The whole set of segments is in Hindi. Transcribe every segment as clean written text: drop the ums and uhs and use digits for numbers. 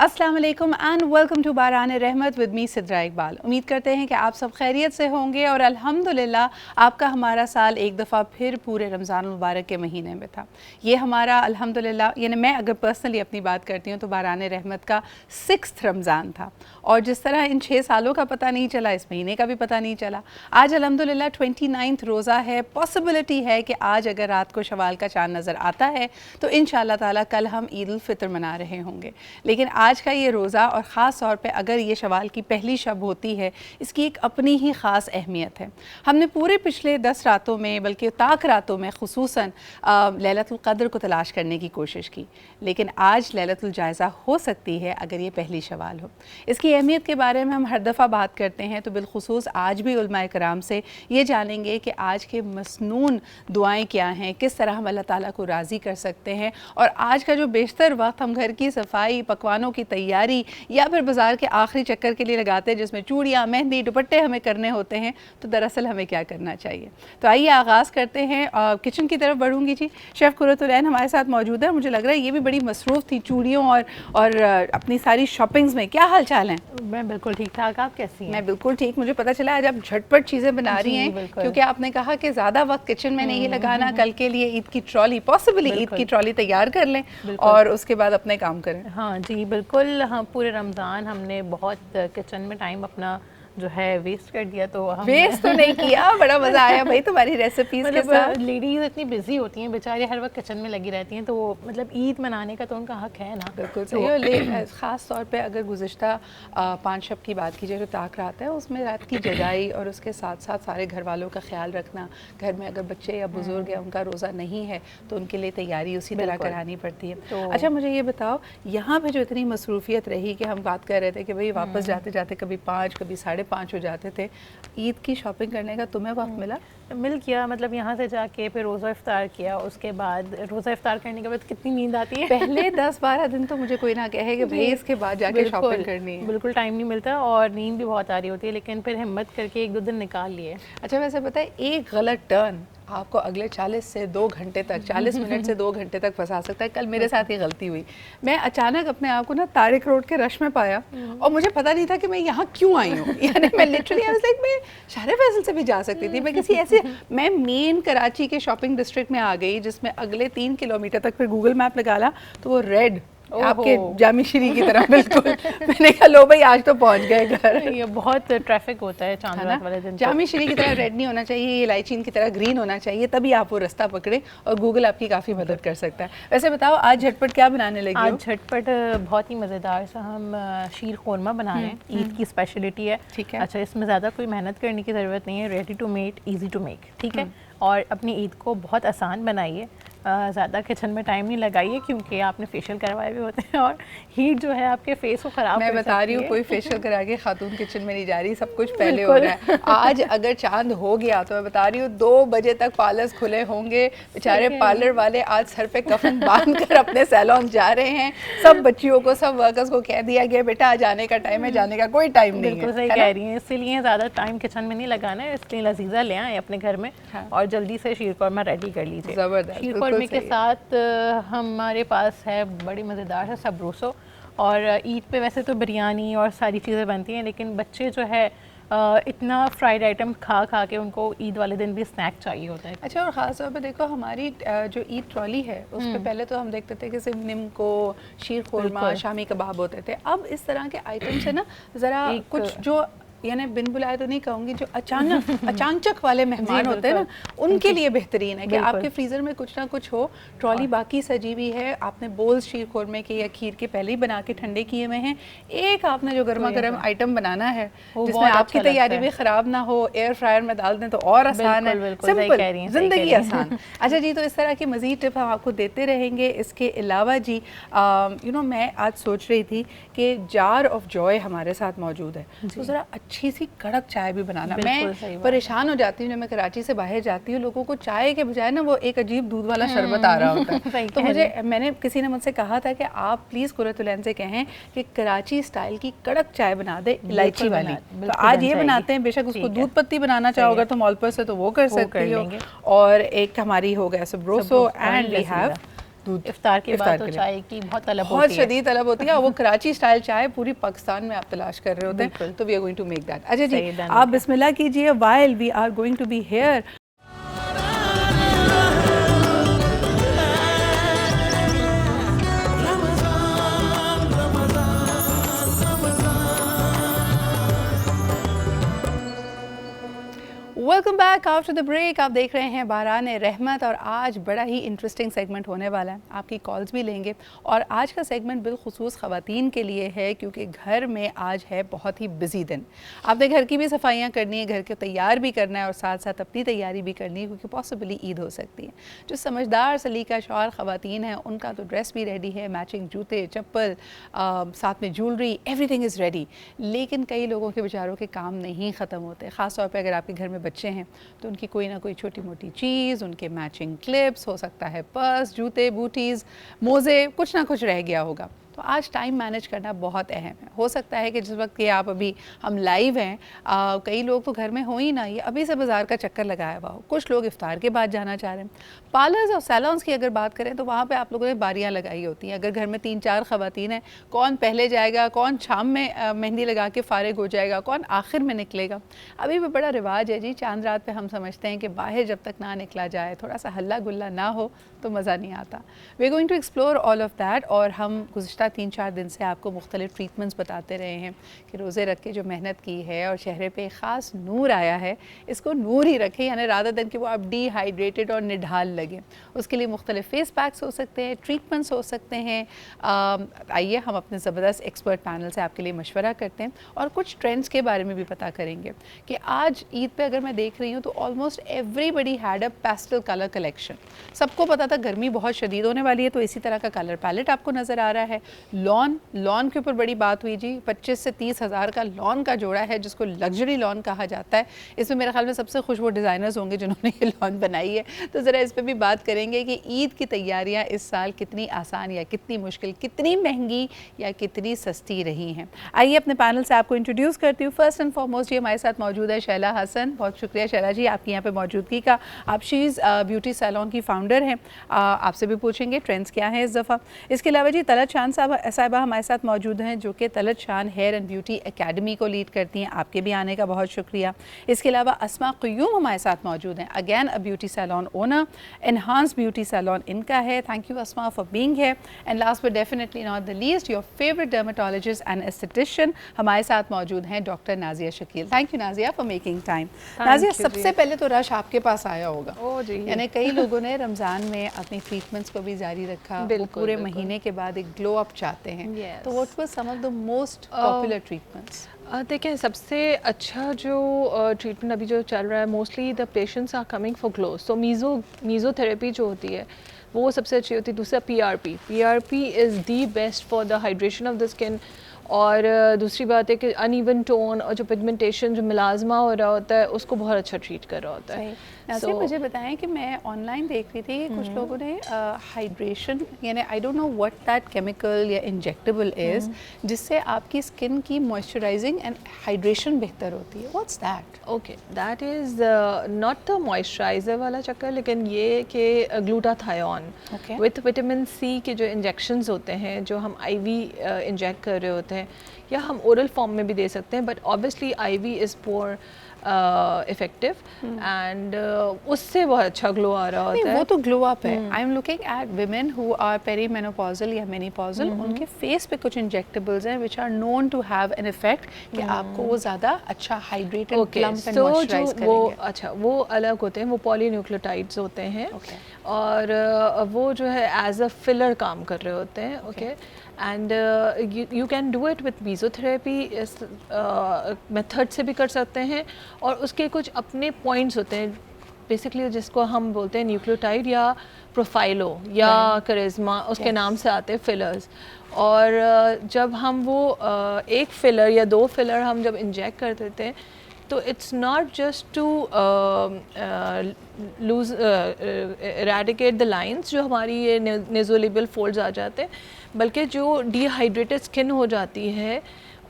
अस्सलाम वालेकुम एंड वेलकम टू बारान रहमत विद मी सिद्रा इकबाल। उम्मीद करते हैं कि आप सब खैरियत से होंगे और अल्हम्दुलिल्लाह आपका हमारा साल एक दफ़ा फिर पूरे रमज़ान मुबारक के महीने में था। ये हमारा अल्हम्दुलिल्लाह, यानी मैं अगर पर्सनली अपनी बात करती हूँ तो बारान रहमत का 6th रमज़ान था। और जिस तरह इन 6 सालों का पता नहीं चला, इस महीने का भी पता नहीं चला। आज अल्हम्दुलिल्लाह 29 रोज़ा है। पॉसिबिलिटी है कि आज अगर रात को शवाल का चाँद नज़र आता है तो इंशाअल्लाह ताला कल हम ईद उल फितर मना रहे होंगे। लेकिन आज का ये रोज़ा और ख़ास तौर पे अगर ये शवाल की पहली शब होती है, इसकी एक अपनी ही ख़ास अहमियत है। हमने पूरे पिछले 10 रातों में, बल्कि ताक रातों में ख़ुसूसन लैलतुल क़द्र को तलाश करने की कोशिश की, लेकिन आज लैलतुल जायज़ा हो सकती है अगर ये पहली शवाल हो। इसकी अहमियत के बारे में हम हर दफ़ा बात करते हैं, तो बिलखुसूस आज भी उलमाए कराम से ये जानेंगे कि आज के मसनून दुआएँ क्या हैं, किस तरह हम अल्लाह ताला को राज़ी कर सकते हैं, और आज का जो बेशतर वक्त हम घर की सफाई, पकवानों की तैयारी या फिर बाज़ार के आखिरी चक्कर के लिए लगाते हैं जिसमें चूड़ियाँ, मेहंदी, दुपट्टे हमें करने होते हैं, तो दरअसल हमें क्या करना चाहिए। तो आइए आगाज़ करते हैं। किचन की तरफ बढ़ूँगी जी। शेफ़ कुर्रतुलैन हमारे साथ मौजूद है। मुझे लग रहा है ये भी बड़ी मसरूफ़ थी चूड़ियों और अपनी सारी शॉपिंग्स में। क्या हाल चाल हैं? मैं बिल्कुल ठीक ठाक, आप कैसी हैं? मैं बिल्कुल ठीक। मुझे पता चला आज आप झटपट चीज़ें बना रही हैं, क्योंकि आपने कहा कि ज़्यादा वक्त किचन में नहीं लगाना, कल के लिए ईद की ट्रॉली, पॉसिबली ईद की ट्रॉली तैयार कर लें और उसके बाद अपने काम करें। हाँ जी बिल्कुल। हाँ, पूरे रमज़ान हमने बहुत किचन में टाइम अपना जो है वेस्ट कर दिया, तो हम वेस्ट तो नहीं किया, बड़ा मज़ा आया भाई तुम्हारी रेसिपीज़ के साथ। लेडीज़ इतनी बिजी होती हैं बेचारी, हर वक्त किचन में लगी रहती हैं, तो वो मतलब ईद मनाने का तो उनका हक है ना। बिल्कुल सही है। ख़ास तौर पे अगर गुज़िश्ता 5 शब की बात कीजिए, जो ताक रात है उसमें रात की जगाई और उसके साथ साथ सारे घर वालों का ख्याल रखना, घर में अगर बच्चे या बुज़ुर्ग या उनका रोज़ा नहीं है तो उनके लिए तैयारी उसी तरह करानी पड़ती है। तो अच्छा मुझे ये बताओ, यहाँ पे जो इतनी मसरूफ़ियत रही कि हम बात कर रहे थे कि भाई वापस जाते जाते कभी 5 कभी 5:30 हो जाते थे, ईद की शॉपिंग करने का तुम्हें वक्त मिल गया? मतलब यहाँ से जाके फिर रोज़ा इफ्तार किया, उसके बाद रोज़ा इफ्तार करने के बाद कितनी नींद आती है। पहले 10-12 दिन तो मुझे कोई ना कहे कि भाई इसके बाद जाके शॉपिंग करनी है। बिल्कुल टाइम नहीं मिलता और नींद भी बहुत आ रही होती है, लेकिन फिर हिम्मत करके 1-2 दिन निकाल लिए। अच्छा वैसे पता है, एक गलत टर्न आपको अगले 40 से 2 घंटे तक, 40 मिनट से 2 घंटे तक फंसा सकता है। कल मेरे साथ ये गलती हुई। मैं अचानक अपने आप को ना तारिक रोड के रश में पाया और मुझे पता नहीं था कि मैं यहाँ क्यों आई हूँ। यानी मैं लिटरली आई वाज लाइक, मैं शाहरे फैसल से भी जा सकती थी, मैं किसी ऐसे, मैं मेन कराची के शॉपिंग डिस्ट्रिक्ट में आ गई जिसमें अगले 3 किलोमीटर तक फिर गूगल मैप लगा तो वो रेड आपके जामी श्री की तरह बिल्कुल। मैंने कहा लो भाई आज तो पहुंच गए घर। ये बहुत ट्रैफिक होता है चांद रात वाले दिन। जामी श्री की तरह रेड नहीं होना चाहिए, ये इलायची की तरह ग्रीन होना चाहिए, तभी आप वो रास्ता पकड़े और गूगल आपकी काफ़ी मदद कर सकता है। वैसे बताओ आज झटपट क्या बनाने लगी? आज झटपट बहुत ही मज़ेदार सा हम शीर खुरमा बना रहे हैं, ईद की स्पेशलिटी है। ठीक है। अच्छा, इसमें ज़्यादा कोई मेहनत करने की ज़रूरत नहीं है, ready to make, easy to make. ठीक है। और अपनी ईद को बहुत आसान बनाइए, ज़्यादा किचन में टाइम नहीं लगाइए, क्योंकि आपने फेशियल करवाए भी होते हैं और हीट जो है आपके फेस को ख़राब मैं बता रही हूँ, कोई फेशियल करा के खातून किचन में नहीं जा रही, सब कुछ पहले हो रहा है। आज अगर चांद हो गया तो मैं बता रही हूँ 2 बजे तक पार्लर्स खुले होंगे। बेचारे पार्लर वाले आज सर पे कफन बांध कर अपने सैलून जा रहे हैं। सब बच्चियों को, सब वर्कर्स को कह दिया गया बेटा आज जाने का टाइम है, जाने का कोई टाइम नहीं है। बिल्कुल सही कह रही हैं, इसीलिए ज़्यादा टाइम किचन में नहीं लगाना है, इसलिए लजीजा ले आए अपने घर में और जल्दी से शीर खुरमा रेडी कर लीजिए। ज़बरदस्त। शीर खुरमे के साथ हमारे पास है बड़ी मज़ेदार है सबरूसो। और ईद पे वैसे तो बिरयानी और सारी चीज़ें बनती हैं, लेकिन बच्चे जो है इतना फ्राइड आइटम खा के उनको ईद वाले दिन भी स्नैक चाहिए होता है। अच्छा, और ख़ास तौर पे देखो हमारी जो ईद ट्रॉली है उस पर पहले तो हम देखते थे कि सिर्फ निम्को, शीर खुरमा, शामी कबाब होते थे। अब इस तरह के आइटम से ना ज़रा कुछ जो यानी बिन बुलाए तो नहीं कहूँगी, जो अचानक वाले मेहमान होते हैं ना, उनके लिए बेहतरीन है कि आपके फ्रीज़र में कुछ ना कुछ हो। ट्रॉली बाकी सजी हुई है, आपने बोल्स शीर खुरमे के या खीर के पहले ही बना के ठंडे किए हुए हैं। एक आपने जो गर्मा गर्म आइटम बनाना है जिसमें आपकी तैयारी भी ख़राब ना हो, एयर फ्रायर में डाल दें तो और आसान है, सिंपल, ज़िंदगी आसान। अच्छा जी, तो इस तरह की मज़ीद टिप हम आपको देते रहेंगे। इसके अलावा जी मैं आज सोच रही थी कि जार ऑफ जॉय हमारे साथ मौजूद है, तो ज़रा अच्छी सी कड़क चाय भी बनाना। मैं परेशान हो जाती हूँ जब मैं कराची से बाहर जाती हूँ, लोगों को चाय के बजाय ना वो एक अजीब दूध वाला शरबत आ रहा होता है। तो मैंने किसी ने मुझसे कहा था कि आप प्लीज़ कुर्रतुलैन से कहें कि कराची स्टाइल की कड़क चाय बना दे, इलायची वाली। तो आज ये बनाते हैं, बेशक उसको दूध पत्ती बनाना चाहोगे तो मॉल पर से तो वो कर सकती हो। और एक हमारी हो गया सबरोसो एंड वी हैव दूध इफ्तार के बाद तो के लिए। चाय की बहुत तलब बहुत होती है। शदीद तलब होती है और वो कराची स्टाइल चाय पूरी पाकिस्तान में आप तलाश कर रहे होते हैं, तो we are going to make that. अच्छा जी, सही, done, आप okay. बिस्मिल्लाह कीजिए while we are going to be here. Welcome back after the break. आप देख रहे हैं बारान रहमत और आज बड़ा ही इंटरेस्टिंग सेगमेंट होने वाला है। आपकी कॉल्स भी लेंगे और आज का सेगमेंट बिलखुसूस ख़वातीन के लिए है क्योंकि घर में आज है बहुत ही बिजी दिन। आपने घर की भी सफाइयाँ करनी है, घर को तैयार भी करना है और साथ साथ अपनी तैयारी भी करनी है क्योंकि पॉसिबली ईद हो सकती है। जो समझदार सलीका शौर ख़वातीन हैं उनका तो ड्रेस भी रेडी है, मैचिंग जूते चप्पल साथ में ज्वेलरी, एवरीथिंग इज़ रेडी। लेकिन कई लोगों के बेचारों के काम नहीं ख़त्म होते। ख़ास तौर पर अगर आपके घर में बच्चे हैं तो उनकी कोई ना कोई छोटी मोटी चीज़, उनके मैचिंग क्लिप्स, हो सकता है पर्स, जूते, बूटीज़, मोज़े, कुछ ना कुछ रह गया होगा। तो आज टाइम मैनेज करना बहुत अहम है। हो सकता है कि जिस वक्त कि आप अभी हम लाइव हैं, कई लोग तो घर में हो ही ना, ये अभी से बाज़ार का चक्कर लगाया हुआ हो, कुछ लोग इफ्तार के बाद जाना चाह रहे हैं। पार्लर्स और सैलॉन्स की अगर बात करें तो वहाँ पे आप लोगों ने बारियाँ लगाई होती हैं। अगर घर में 3-4 ख़वातीन हैं, कौन पहले जाएगा, कौन शाम में मेहंदी लगा के फ़ारिग हो जाएगा, कौन आखिर में निकलेगा। अभी भी बड़ा रिवाज है जी, चांद रात पे हम समझते हैं कि बाहर जब तक ना निकला जाए, थोड़ा सा हल्ला गुल्ला ना हो तो मज़ा नहीं आता। We are going to explore all of that और हम गुज़िश्ता 3-4 दिन से आपको मुख्तलिफ ट्रीटमेंट्स बताते रहे हैं कि रोज़े रख के जो मेहनत की है और चेहरे पे ख़ास नूर आया है, इसको नूर ही रखें, यानी रादर देन कि वो आप डिहाइड्रेटेड और निढाल लगे। उसके लिए मुख्तलिफ फेस पैक्स हो सकते हैं, ट्रीटमेंट्स हो सकते हैं। आइए हम अपने ज़बरदस्त एक्सपर्ट पैनल से आपके लिए मशवरा करते हैं और कुछ ट्रेंड्स के बारे में भी पता करेंगे कि आज ईद पे अगर मैं देख रही हूँ तो almost everybody had a pastel colour collection. सबको पता था गर्मी बहुत शदीद होने वाली है तो इसी तरह का कलर पैलेट आपको नज़र आ रहा है। लॉन के ऊपर बड़ी बात हुई जी, 25 से 30 हज़ार का लॉन का जोड़ा है जिसको लग्जरी लॉन कहा जाता है। इसमें मेरे ख्याल में सबसे खुश वो डिज़ाइनर्स होंगे जिन्होंने ये लॉन बनाई है। तो ज़रा इस पर भी बात करेंगे कि ईद की तैयारियाँ इस साल कितनी आसान या कितनी मुश्किल, कितनी महंगी या कितनी सस्ती रही हैं। आइए अपने पैनल से आपको इंट्रोड्यूस करती हूँ। फर्स्ट एंड फॉरमोस्ट ये हमारे साथ मौजूद है शैला हसन। बहुत शुक्रिया शैला जी आपकी यहाँ पे मौजूदगी का। आप शीज़ ब्यूटी सैलॉन की फ़ाउंडर हैं। आपसे भी पूछेंगे ट्रेंड्स क्या हैं इस दफ़ा। इसके अलावा जी तलत शान साहिबा हमारे साथ मौजूद हैं जो कि तलत शान हेयर एंड ब्यूटी एकेडमी को लीड करती हैं। आपके भी आने का बहुत शुक्रिया। इसके अलावा अस्मा क़ुयूम हमारे साथ मौजूद हैं, again a beauty salon owner, enhance beauty salon इनका है। Thank you Asma for being here. And last but definitely not the least, your favourite dermatologist and esthetician हमारे साथ मौजूद हैं doctor Nazia Shakeel. Thank you Nazia for making time. Nazia, सबसे पहले तो रश आपके पास आया होगा, यानी कई लोगों ने रमज़ान में अपनी ट्रीटमेंट्स को भी जारी रखा, वो पूरे महीने के बाद एक ग्लो अप चाहते हैं। तो what was some of the most popular treatments? देखिए सबसे अच्छा जो ट्रीटमेंट अभी जो चल रहा है, mostly the patients are coming for glow. So mesotherapy जो होती है वो सबसे अच्छी होती है। दूसरा PRP is the best for the hydration of the skin. और दूसरी बात है कि अनइवन टोन और जो पिगमेंटेशन जो मिलाजमा हो रहा होता है उसको बहुत अच्छा ट्रीट कर रहा होता है। मुझे बताएं कि मैं ऑनलाइन देख रही थी कि कुछ लोगों ने हाइड्रेशन, यानी I don't know what that chemical या इंजेक्टेबल इज, जिससे आपकी स्किन की मॉइस्चराइजिंग एंड हाइड्रेशन बेहतर होती है। What's that? Okay, that is not the moisturiser वाला चक्कर, लेकिन ये कि ग्लूटाथायोन विथ विटामिन सी के जो इंजेक्शंस होते हैं, जो हम आईवी इंजेक्ट कर रहे होते हैं या हम ओरल फॉर्म में भी दे सकते हैं, but obviously IV is more effective and उससे बहुत अच्छा ग्लो आ रहा होता है। वो तो ग्लो अप है। I am looking at women who are perimenopausal या मेनोपॉजल, उनके फेस पे कुछ इंजेक्टेबल्स हैं which are known to have an effect कि आपको वो ज़्यादा अच्छा हाइड्रेटेड प्लम्प एंड मॉइस्चराइज करेंगे। अच्छा, वो अलग होते हैं, वो पॉलीन्यूक्लियोटाइड्स होते हैं और वो जो है एज अ फिलर काम कर रहे होते हैं। Okay, and you can do it with mesotherapy method से भी कर सकते हैं और उसके कुछ अपने पॉइंट्स होते हैं बेसिकली, जिसको हम बोलते हैं न्यूक्लियोटाइड या प्रोफाइलो या करिश्मा, उसके नाम से आते हैं फिलर्स। और जब हम वो एक फिलर या दो फिलर हम जब इंजेक्ट कर देते हैं तो it's not just to lose eradicate the lines जो हमारी ये नेज़ोलेबियल फोल्ड्स आ जाते हैं, बल्कि जो डिहाइड्रेटेड स्किन हो जाती है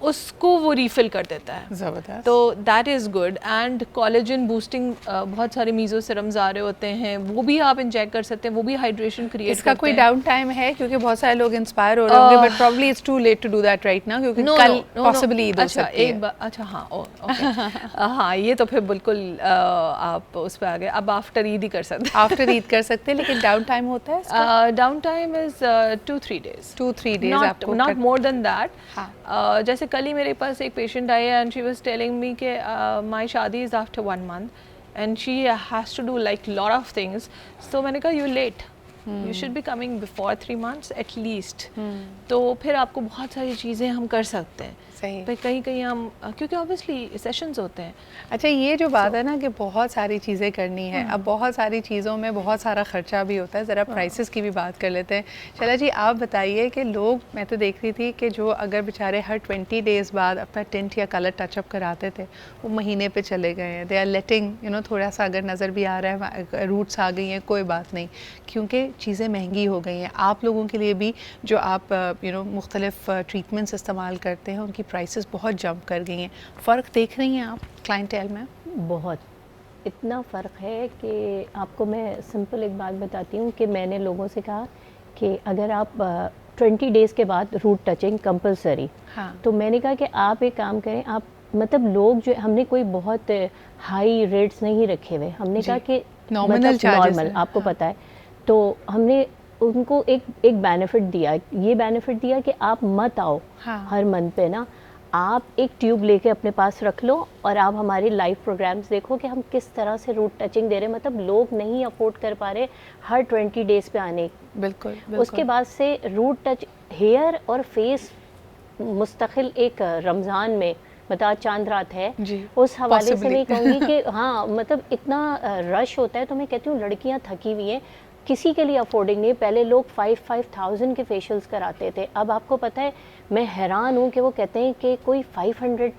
उसको वो रीफिल कर देता है। ज़बरदस्त। तो that is good. And collagen boosting बहुत सारे मीज़ो सिरम्स आ रहे होते हैं, वो भी आप इंजेक्ट कर सकते हैं, वो भी हाइड्रेशन क्रिएट इसका करते कोई हैं। डाउन टाइम है, क्योंकि बहुत सारे लोग इंस्पायर हो रहे होंगे, but probably it's too late to do that right now, क्योंकि कल पॉसिबली ईद हो सकती है। अच्छा हाँ, ओके हाँ, ये तो फिर बिल्कुल आप उस पर आ गए। अब आफ्टर ईद ही कर सकते हैं। आफ्टर ईद कर सकते हैं, लेकिन डाउन टाइम होता है इसका? Down time is 2-3 days, 2-3 days आपको नॉट मोर देन दैट। हाँ। जैसे कल ही मेरे पास एक पेशेंट आई है and she was telling me कि my shaadi is after 1 month and she has to do like lot of things. तो मैंने कहा you late, you should be coming before 3 months at least. तो फिर आपको बहुत सारी चीज़ें हम कर सकते हैं। सही। पर कहीं कहीं हम, क्योंकि ऑब्वियसली सेशंस होते हैं। अच्छा, ये जो बात है ना कि बहुत सारी चीज़ें करनी है, अब बहुत सारी चीज़ों में बहुत सारा ख़र्चा भी होता है। ज़रा प्राइसेस की भी बात कर लेते हैं। शैला जी, आप बताइए कि लोग, मैं तो देख रही थी कि जो अगर बेचारे हर 20 days बाद अपना टिंट या कलर टचअप कराते थे, वो महीने पे चले गए हैं। दे आर लेटिंग थोड़ा सा अगर नज़र भी आ रहा है, रूट्स आ गई हैं, कोई बात नहीं, क्योंकि चीज़ें महंगी हो गई हैं। आप लोगों के लिए भी जो आप मुख्तलिफ ट्रीटमेंट्स इस्तेमाल करते हैं, उनकी प्राइसेस बहुत जंप कर गई हैं। फ़र्क देख रही हैं आप क्लाइंटेल में? बहुत, इतना फ़र्क है कि आपको मैं सिंपल एक बात बताती हूँ कि मैंने लोगों से कहा कि अगर आप 20 days के बाद रूट टचिंग कंपलसरी, हाँ। तो मैंने कहा कि आप एक काम करें, आप मतलब लोग जो, हमने कोई बहुत हाई रेट्स नहीं रखे हुए, हमने कहा कि नॉमिनल चार्जेस नॉर्मल, आपको पता है। तो हमने उनको एक बेनिफिट दिया, ये बेनिफिट दिया कि आप मत आओ हाँ। हर मंथ पे ना, आप एक ट्यूब लेके अपने पास रख लो और आप हमारे लाइव प्रोग्राम्स देखो कि हम किस तरह से रूट टचिंग दे रहे हैं। मतलब लोग नहीं अफोर्ड कर पा रहे हर 20 days पे आने। बिल्कुल, बिल्कुल। उसके बाद से रूट टच हेयर और फेस मुस्तकिल एक रमज़ान में, मतलब चांद रात है जी, उस हवाले से possibly। मैं कहूँगी कि हाँ, मतलब इतना रश होता है, तो मैं कहती हूँ लड़कियाँ थकी हुई हैं, किसी के लिए अफोर्डिंग नहीं। पहले लोग 5,000 के फेशियल्स कराते थे, अब आपको पता है, मैं हैरान हूँ कि वो कहते हैं कि कोई 500,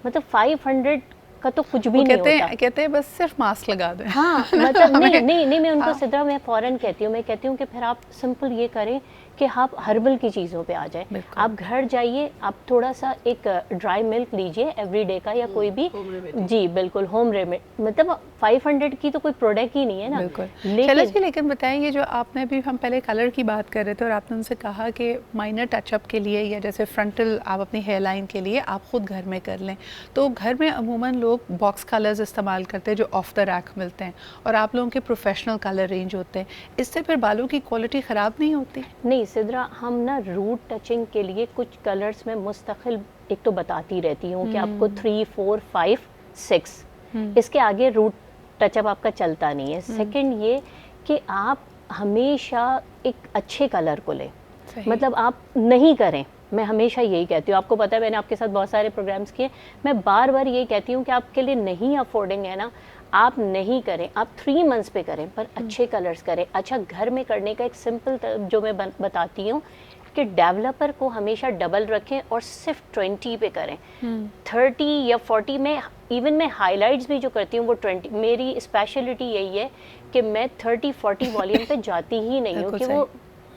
मतलब 500 का तो कुछ भी नहीं होता। कहते हैं बस सिर्फ मास्क लगा दें। हाँ, मतलब नहीं मैं उनको हाँ। सिद्रा, मैं फ़ौरन कहती हूँ, मैं कहती हूँ कि फिर आप सिंपल ये करें कि आप हर्बल की चीज़ों पे आ जाए। आप घर जाइए, आप थोड़ा सा एक ड्राई मिल्क लीजिए एवरीडे का, या कोई भी, जी बिल्कुल होम रेमेडी, मतलब 500 की तो कोई प्रोडक्ट ही नहीं है ना। बिल्कुल। चलो जी, लेकिन बताएं, ये जो आपने भी, हम पहले कलर की बात कर रहे थे और आपने उनसे कहा कि माइनर टचअप के लिए या जैसे फ्रंटल आप अपनी हेयर लाइन के लिए आप ख़ुद घर में कर लें, तो घर में अमूमन लोग बॉक्स कलर्स इस्तेमाल करते हैं जो ऑफ द रैक मिलते हैं, और आप लोगों के प्रोफेशनल कलर रेंज होते हैं। इससे फिर बालों की क्वालिटी ख़राब नहीं होती? नहीं सिद्रा, हम ना रूट टचिंग के लिए कुछ कलर्स में मुस्तकिल एक तो बताती रहती हूँ कि आपको 3, 4, 5, 6 इसके आगे रूट टचअप आपका चलता नहीं है। सेकंड ये कि आप हमेशा एक अच्छे कलर को लें, मतलब आप नहीं करें, मैं हमेशा यही कहती हूँ। आपको पता है, मैंने आपके साथ बहुत सारे प्रोग्राम्स किए, मैं बार बार यही कहती हूँ कि आपके लिए नहीं अफोर्डिंग है ना, आप नहीं करें, आप 3 months पे करें, पर अच्छे कलर्स करें। अच्छा, घर में करने का एक सिंपल जो मैं बताती हूँ कि डेवलपर को हमेशा डबल रखें और सिर्फ 20 पे करें। 30 या 40 में, इवन मैं हाइलाइट्स भी जो करती हूँ वो 20, मेरी स्पेशलिटी यही है कि मैं 30-40 वॉल्यूम पे जाती ही नहीं हूँ, कि वो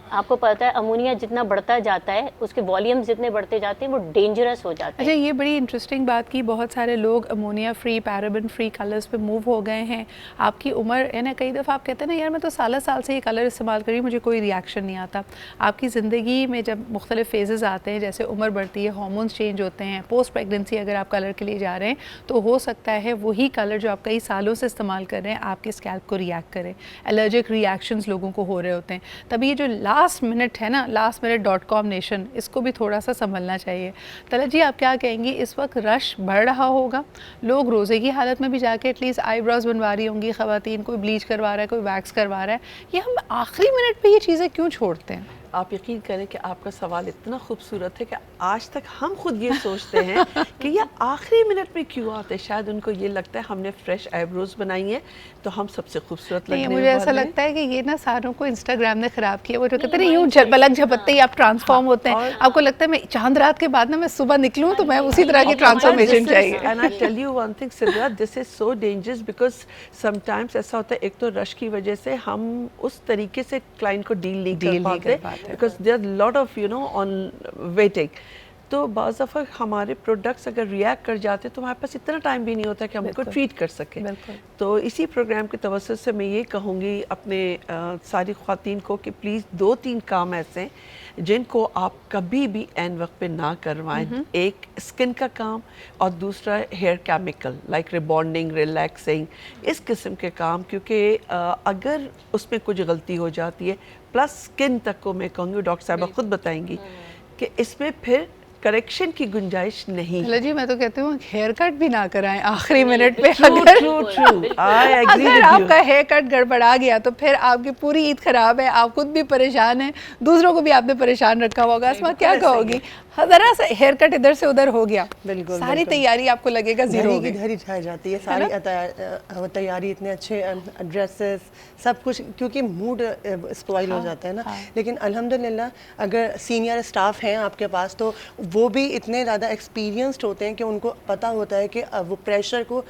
आपको पता है अमोनिया जितना बढ़ता जाता है, उसके वॉल्यूम्स जितने बढ़ते जाते हैं, वो डेंजरस हो जाते हैं। अच्छा, ये बड़ी इंटरेस्टिंग बात की, बहुत सारे लोग ammonia free, paraben free colours पे मूव हो गए हैं। आपकी उम्र है ना, कई दफ़ा आप कहते हैं ना, यार मैं तो साल से ये कलर इस्तेमाल कर रही हूँ, मुझे कोई रिएक्शन नहीं आता। आपकी ज़िंदगी में जब मुख्तलिफ फेजेस आते हैं, जैसे उम्र बढ़ती है, हार्मोन्स चेंज होते हैं, पोस्ट प्रेगनेंसी अगर आप कलर के लिए जा रहे हैं, तो हो सकता है वही कलर जो आप कई सालों से इस्तेमाल कर रहे हैं आपके स्कैल्प को रिएक्ट करें। एलर्जिक रिएक्शंस लोगों को हो रहे होते हैं। तभी ये जो लास्ट मिनट है ना, lastminute.com नेशन, इसको भी थोड़ा सा संभलना चाहिए। तलत जी, आप क्या कहेंगी, इस वक्त रश बढ़ रहा होगा, लोग रोज़े की हालत में भी जाके एटलीस्ट आईब्रोज बनवा रही होंगी ख़वातीन, कोई ब्लीच करवा रहा है, कोई वैक्स करवा रहा है, ये हम आखिरी मिनट पे ये चीज़ें क्यों छोड़ते हैं? आप यकीन करें कि आपका सवाल इतना खूबसूरत है कि आज तक हम खुद ये सोचते हैं कि ये आखिरी मिनट में क्यों आते हैं। शायद उनको ये लगता है हमने फ्रेश आईब्रोज बनाई हैं तो हम सबसे खूबसूरत लगने वाले हैं। मुझे ऐसा लगता है कि ये ना सारों को इंस्टाग्राम ने ख़राब किया। वो जो कहते हैं यूँ पलक झपकते ही आप ट्रांसफॉर्म होते हैं। आपको लगता है मैं चांद रात के बाद ना मैं सुबह निकलूँ तो मैं उसी तरह की ट्रांसफॉर्मेशन चाहिए। And I tell you one thing Sidra, this is so dangerous because sometimes ऐसा होता है, एक तो रश की वजह से हम उस तरीके से क्लाइंट को डील नहीं कर पाते because there lot of on waiting. तो बाज़ दफ़ा हमारे प्रोडक्ट्स अगर रिएक्ट कर जाते तो हमारे पास इतना टाइम भी नहीं होता कि हम उनको ट्रीट कर सकें। तो इसी प्रोग्राम के तवज्जुह से मैं ये कहूँगी अपने सारी ख़वातीन को कि प्लीज़ 2-3 काम ऐसे हैं जिनको आप कभी भी एन वक्त पे ना करवाएं। एक स्किन का काम और दूसरा hair chemical like rebonding, relaxing, इस किस्म के काम, क्योंकि अगर उसमें कुछ गलती हो जाती है प्लस स्किन तक को मैं कहूँगी, डॉक्टर साहबा खुद बताएंगी कि इसमें फिर करेक्शन की गुंजाइश नहीं है। जी मैं तो कहती हूँ हेयर कट भी ना कराएं आखिरी मिनट पे। ट्रू आई एग्री अगर विद आपका यू। हेयर कट गड़बड़ा गया तो फिर आपकी पूरी ईद खराब है, आप खुद भी परेशान हैं, दूसरों को भी आपने परेशान रखा होगा। इसमें क्या कहोगी? जरा सा हेयर कट इधर से उधर हो गया, बिल्कुल, सारी बिल्कुल। तैयारी आपको लगेगा जीरो हो धरी की गई। धरी छा जाती है सारी तैयारी, इतने अच्छे ड्रेसेस सब कुछ, क्योंकि मूड स्पॉइल हो जाता है ना। लेकिन अल्हम्दुलिल्लाह अगर सीनियर स्टाफ हैं आपके पास तो वो भी इतने ज़्यादा एक्सपीरियंस्ड होते हैं कि उनको पता होता है कि वो प्रेशर को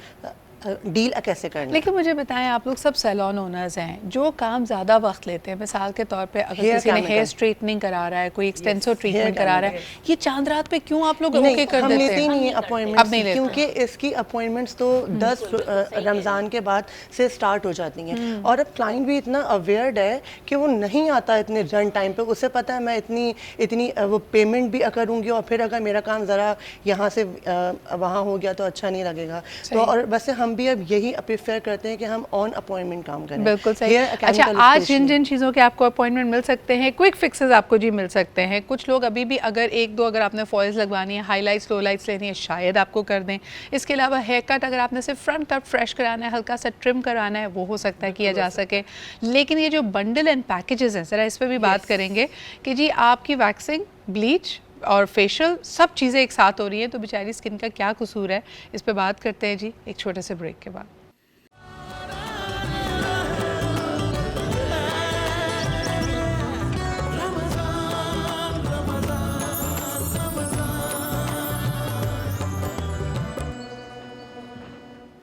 डील कैसे करना है। लेकिन मुझे बताएं, आप लोग सब सैलून ओनर्स हैं, जो काम ज़्यादा वक्त लेते हैं, मिसाल के तौर पे अगर Hair किसी ने chemical. हेयर स्ट्रेटनिंग करा रहा है, कोई एक्सटेंसिव ट्रीटमेंट hair करा रहा है, chemical. ये चांद रात पे क्यों आप लोग नहीं, ओके कर हम देते लेते ही हैं? नहीं है अब नहीं अपॉइंटमेंट्स, लेते। क्योंकि इसकी अपॉइंटमेंट्स तो 10 रमज़ान के बाद से स्टार्ट हो जाती हैं। और अब क्लाइंट भी इतना अवेयर्ड है कि वो नहीं आता इतने रन टाइम पे। उसे पता है मैं इतनी इतनी वो पेमेंट भी करूँगी और फिर अगर मेरा काम ज़रा यहाँ से वहाँ हो गया तो अच्छा नहीं लगेगा। तो और वैसे हम भी अब यही प्रेफर करते हैं कि हम ऑन अपॉइंटमेंट काम करें। बिल्कुल सही। Hair अच्छा, chemical आज especially. जिन जिन चीज़ों के आपको अपॉइंटमेंट मिल सकते हैं, क्विक फिक्सेस आपको जी मिल सकते हैं। कुछ लोग अभी भी अगर एक दो अगर आपने फॉइल्स लगवानी है, हाईलाइट्स लो लाइट्स लेनी है, शायद आपको कर दें। इसके अलावा हेयर कट अगर आपने सिर्फ फ्रंट कट फ्रेश कराना है, हल्का सा ट्रिम कराना है, वो हो सकता है किया जा सके। लेकिन ये जो बंडल एंड पैकेजेस हैं, ज़रा इस पर भी बात करेंगे कि जी आपकी वैक्सिंग, ब्लीच और फेशियल सब चीज़ें एक साथ हो रही हैं, तो बेचारी स्किन का क्या कसूर है, इस पर बात करते हैं जी एक छोटे से ब्रेक के बाद।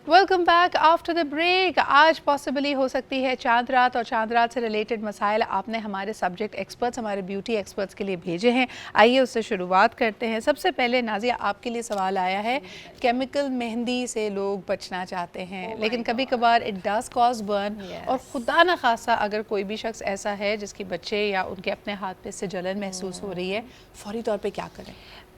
Welcome back after the break. आज पॉसिबली हो सकती है चांद रात, और चांद रात से रिलेटेड मसाइल आपने हमारे सब्जेक्ट एक्सपर्ट्स, हमारे ब्यूटी एक्सपर्ट्स के लिए भेजे हैं। आइए उससे शुरुआत करते हैं। सबसे पहले नाजिया, आपके लिए सवाल आया है, केमिकल मेहंदी से लोग बचना चाहते हैं लेकिन कभी कभार इट डज कॉज बर्न, और खुदा न खासा अगर कोई भी शख्स ऐसा है जिसके बच्चे या उनके अपने हाथ पे से जलन महसूस हो रही है, फौरी तौर पे क्या करें?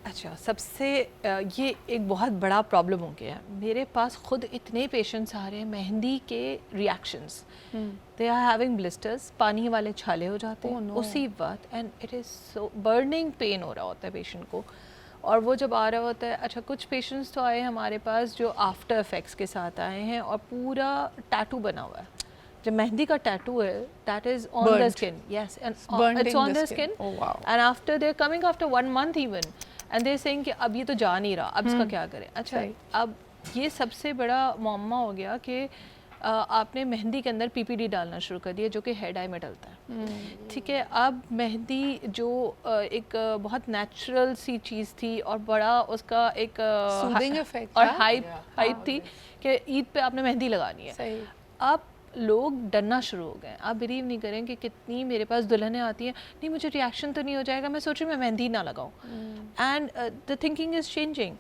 अच्छा, सबसे ये एक बहुत बड़ा प्रॉब्लम हो गया है। मेरे पास खुद इतने पेशेंट्स आ रहे हैं, मेहंदी के reactions, they are having blisters, पानी वाले छाले हो जाते हैं उसी वक्त, and it is so burning pain हो रहा होता है पेशेंट को। और वो जब आ रहा होता है, अच्छा कुछ पेशेंट्स तो आए हमारे पास जो आफ्टर इफेक्ट्स के साथ आए हैं और पूरा टैटू बना हुआ है। जो मेहंदी का टैटू है, that is on the skin, yes, and it's on the skin, and after they are coming after 1 month even, and they saying कि अब ये तो जा नहीं रहा, अब इसका क्या करें। अच्छा, अब ये सबसे बड़ा मुअम्मा हो गया कि आपने मेहंदी के अंदर पीपीडी डालना शुरू कर दिया, जो कि हेयर डाई में डलता है। ठीक है, अब मेहंदी जो एक बहुत नेचुरल सी चीज़ थी और बड़ा उसका एक इफेक्ट और हाइप थी कि ईद पे आपने मेहंदी लगानी है। अब लोग डरना शुरू हो गए। आप बिलीव नहीं करें कि कितनी मेरे पास दुल्हनें आती हैं, नहीं मुझे रिएक्शन तो नहीं हो जाएगा, मैं सोच रही हूँ मैं मेहंदी ना लगाऊँ, and the thinking is changing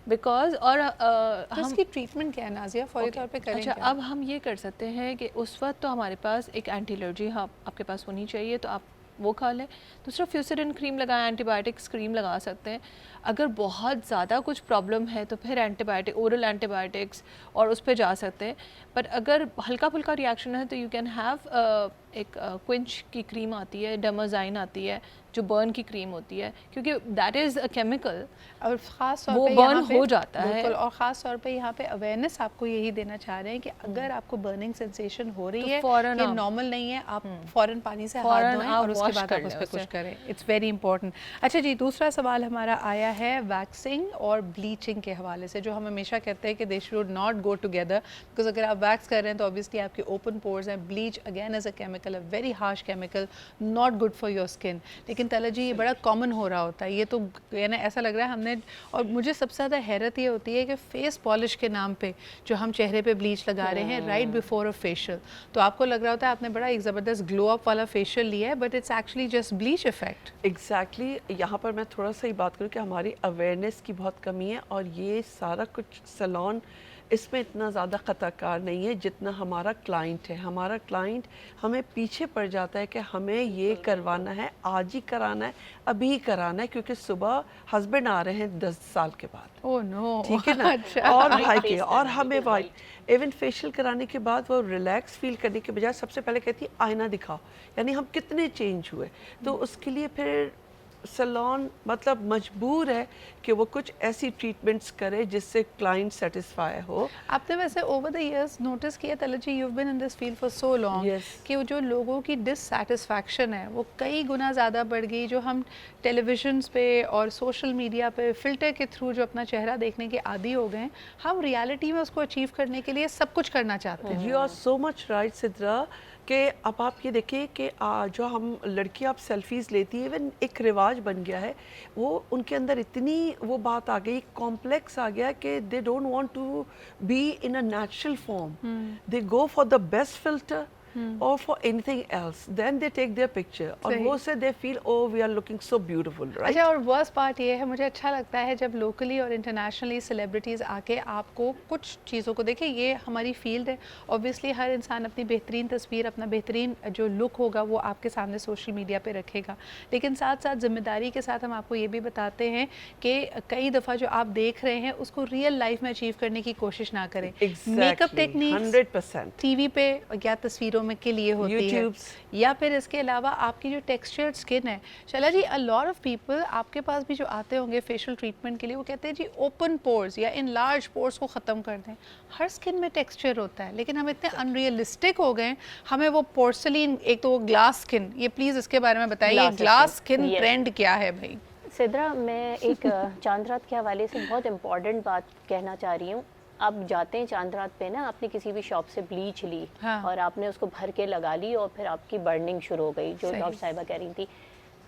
because. और तो इसकी ट्रीटमेंट क्या है नाजिया, फौरी तौर पे करें? अच्छा, क्या? अब हम ये कर सकते हैं कि उस वक्त तो हमारे पास एक एंटी एलर्जी आपके पास होनी चाहिए, तो आप वो खा लें। दूसरा फ्यूसरिन क्रीम लगाएं, एंटीबायोटिक्स क्रीम लगा सकते हैं। अगर बहुत ज़्यादा कुछ प्रॉब्लम है तो फिर एंटीबायोटिक, ओरल एंटीबायोटिक्स और उस पर जा सकते हैं। पर अगर हल्का फुल्का रिएक्शन है तो यू कैन हैव एक क्विंच की क्रीम आती है, डेमाजाइन आती है, जो बर्न की क्रीम होती है, क्योंकि दैट इज़ अ केमिकल और ख़ास तौर वो पे बर्न यहाँ पे हो जाता है। बिल्कुल, और ख़ास तौर पे यहाँ पे अवेयरनेस आपको यही देना चाह रहे हैं कि अगर आपको बर्निंग सेंसेशन हो रही तो है, फ़ौरन ये आप नॉर्मल नहीं है, आप फ़ौरन पानी से हाथ फ़ौरन धोएं आप और उसके wash बाद कर आप उस लें पर उसे। कुछ करें। It's very important. अच्छा जी, दूसरा सवाल हमारा आया है वैक्सिंग और ब्लीचिंग के हवाले से, जो हम हमेशा कहते हैं कि they should not go together, because अगर आप वैक्स कर रहे हैं तो ऑब्वियसली आपके ओपन पोर्स हैं। Bleach again as a chemical, a very harsh chemical, not good for your skin. लेकिन लेकिन तला जी ये बड़ा कॉमन हो रहा होता है, ये तो यानी ऐसा लग रहा है हमने, और मुझे सबसे ज़्यादा हैरत ये होती है कि फेस पॉलिश के नाम पे जो हम चेहरे पे ब्लीच लगा रहे हैं राइट बिफोर अ फेशियल, तो आपको लग रहा होता है आपने बड़ा एक ज़बरदस्त ग्लो अप वाला फेशियल लिया है, but it's actually just bleach effect. Exactly यहाँ पर मैं थोड़ा सा ही बात करूँ कि हमारी अवेयरनेस की बहुत कमी है, और ये सारा कुछ सैलून इसमें इतना ज़्यादा ख़ताकार नहीं है जितना हमारा क्लाइंट है। हमारा क्लाइंट हमें पीछे पड़ जाता है कि हमें ये करवाना है, आज ही कराना है, अभी ही कराना है, क्योंकि सुबह हस्बैंड आ रहे हैं 10 साल के बाद। ओह नो, ठीक है ना। अच्छा। और भाई के, और हमें भाई इवन फेशियल कराने के बाद वो रिलैक्स फील करने के बजाय सबसे पहले कहती है आईना दिखाओ, यानी हम कितने चेंज हुए। तो उसके लिए फिर सैलून मतलब मजबूर है कि वो कुछ ऐसी ट्रीटमेंट्स करे जिससे क्लाइंट सेटिस्फाई हो। आपने वैसे ओवर द इयर्स नोटिस किया Tala ji, you have been in this field for so long, Yes. कि वो जो लोगों की डिससैटिस्फैक्शन है वो कई गुना ज़्यादा बढ़ गई, जो हम टेलीविजन्स पे और सोशल मीडिया पे फ़िल्टर के थ्रू जो अपना चेहरा देखने के आदी हो गए हैं, हम रियलिटी में उसको अचीव करने के लिए सब कुछ करना चाहते हैं। You are so much right Sidra, कि अब आप ये देखिए कि जो हम लड़की आप सेल्फीज़ लेती है, इवन एक रिवाज बन गया है, वो उनके अंदर इतनी वो बात आ गई, कॉम्प्लेक्स आ गया कि they don't want to be in a natural form, they go for the best filter or for anything else, then they take their picture, और सही। वो से they feel oh we are looking so beautiful, right? अच्छा, और वर्स्ट पार्ट ये है, मुझे अच्छा लगता है जब लोकली और इंटरनेशनली सेलिब्रिटीज़ आके आपको कुछ चीज़ों को देखें, ये हमारी फील्ड है, ऑब्वियसली हर इंसान अपनी बेहतरीन तस्वीर, अपना बेहतरीन जो लुक होगा वो आपके सामने सोशल मीडिया पे रखेगा, लेकिन साथ साथ जिम्मेदारी के साथ हम आपको ये भी बताते हैं कि कई दफ़ा जो आप देख रहे हैं उसको रियल लाइफ में अचीव करने की कोशिश ना करें। Makeup techniques 100%। टीवी पे या तस्वीरों में के लिए होती YouTubes. है, या फिर इसके अलावा आपकी जो टेक्सचर्ड स्किन है। शैला जी, अ लॉट ऑफ पीपल आपके पास भी जो आते होंगे फेशियल ट्रीटमेंट के लिए, वो कहते हैं जी ओपन पोर्स या इन लार्ज पोर्स को ख़त्म कर दें। हर स्किन में टेक्सचर होता है, लेकिन हम इतने अनरियलिस्टिक हो गए, हमें वो पोर्सलिन, एक तो वो ग्लास स्किन, ये प्लीज़ इसके बारे में बताइए, Glass glass skin, skin yes. Trend क्या है भाई? सिद्रा, मैं एक चांद रात के हवाले से बहुत इम्पॉर्टेंट बात कहना चाह रही हूँ। आप जाते हैं चांद रात पे ना, आपने किसी भी शॉप से ब्लीच ली, हाँ। और आपने उसको भर के लगा ली, और फिर आपकी बर्निंग शुरू हो गई, जो सही। डॉक्टर साहिबा कह रही थी।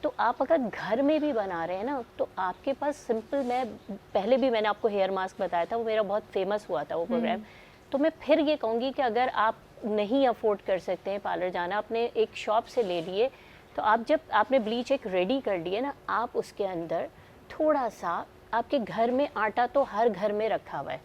तो आप अगर घर में भी बना रहे हैं ना, तो आपके पास सिंपल, मैं पहले भी मैंने आपको हेयर मास्क बताया था, वो मेरा बहुत फेमस हुआ था वो प्रोग्राम। तो मैं फिर ये कहूँगी कि अगर आप नहीं अफोर्ड कर सकते हैं पार्लर जाना, आपने एक शॉप से ले लिए, तो आप जब आपने ब्लीच एक रेडी कर लिए ना, आप उसके अंदर थोड़ा सा, आपके घर में आटा तो हर घर में रखा हुआ है,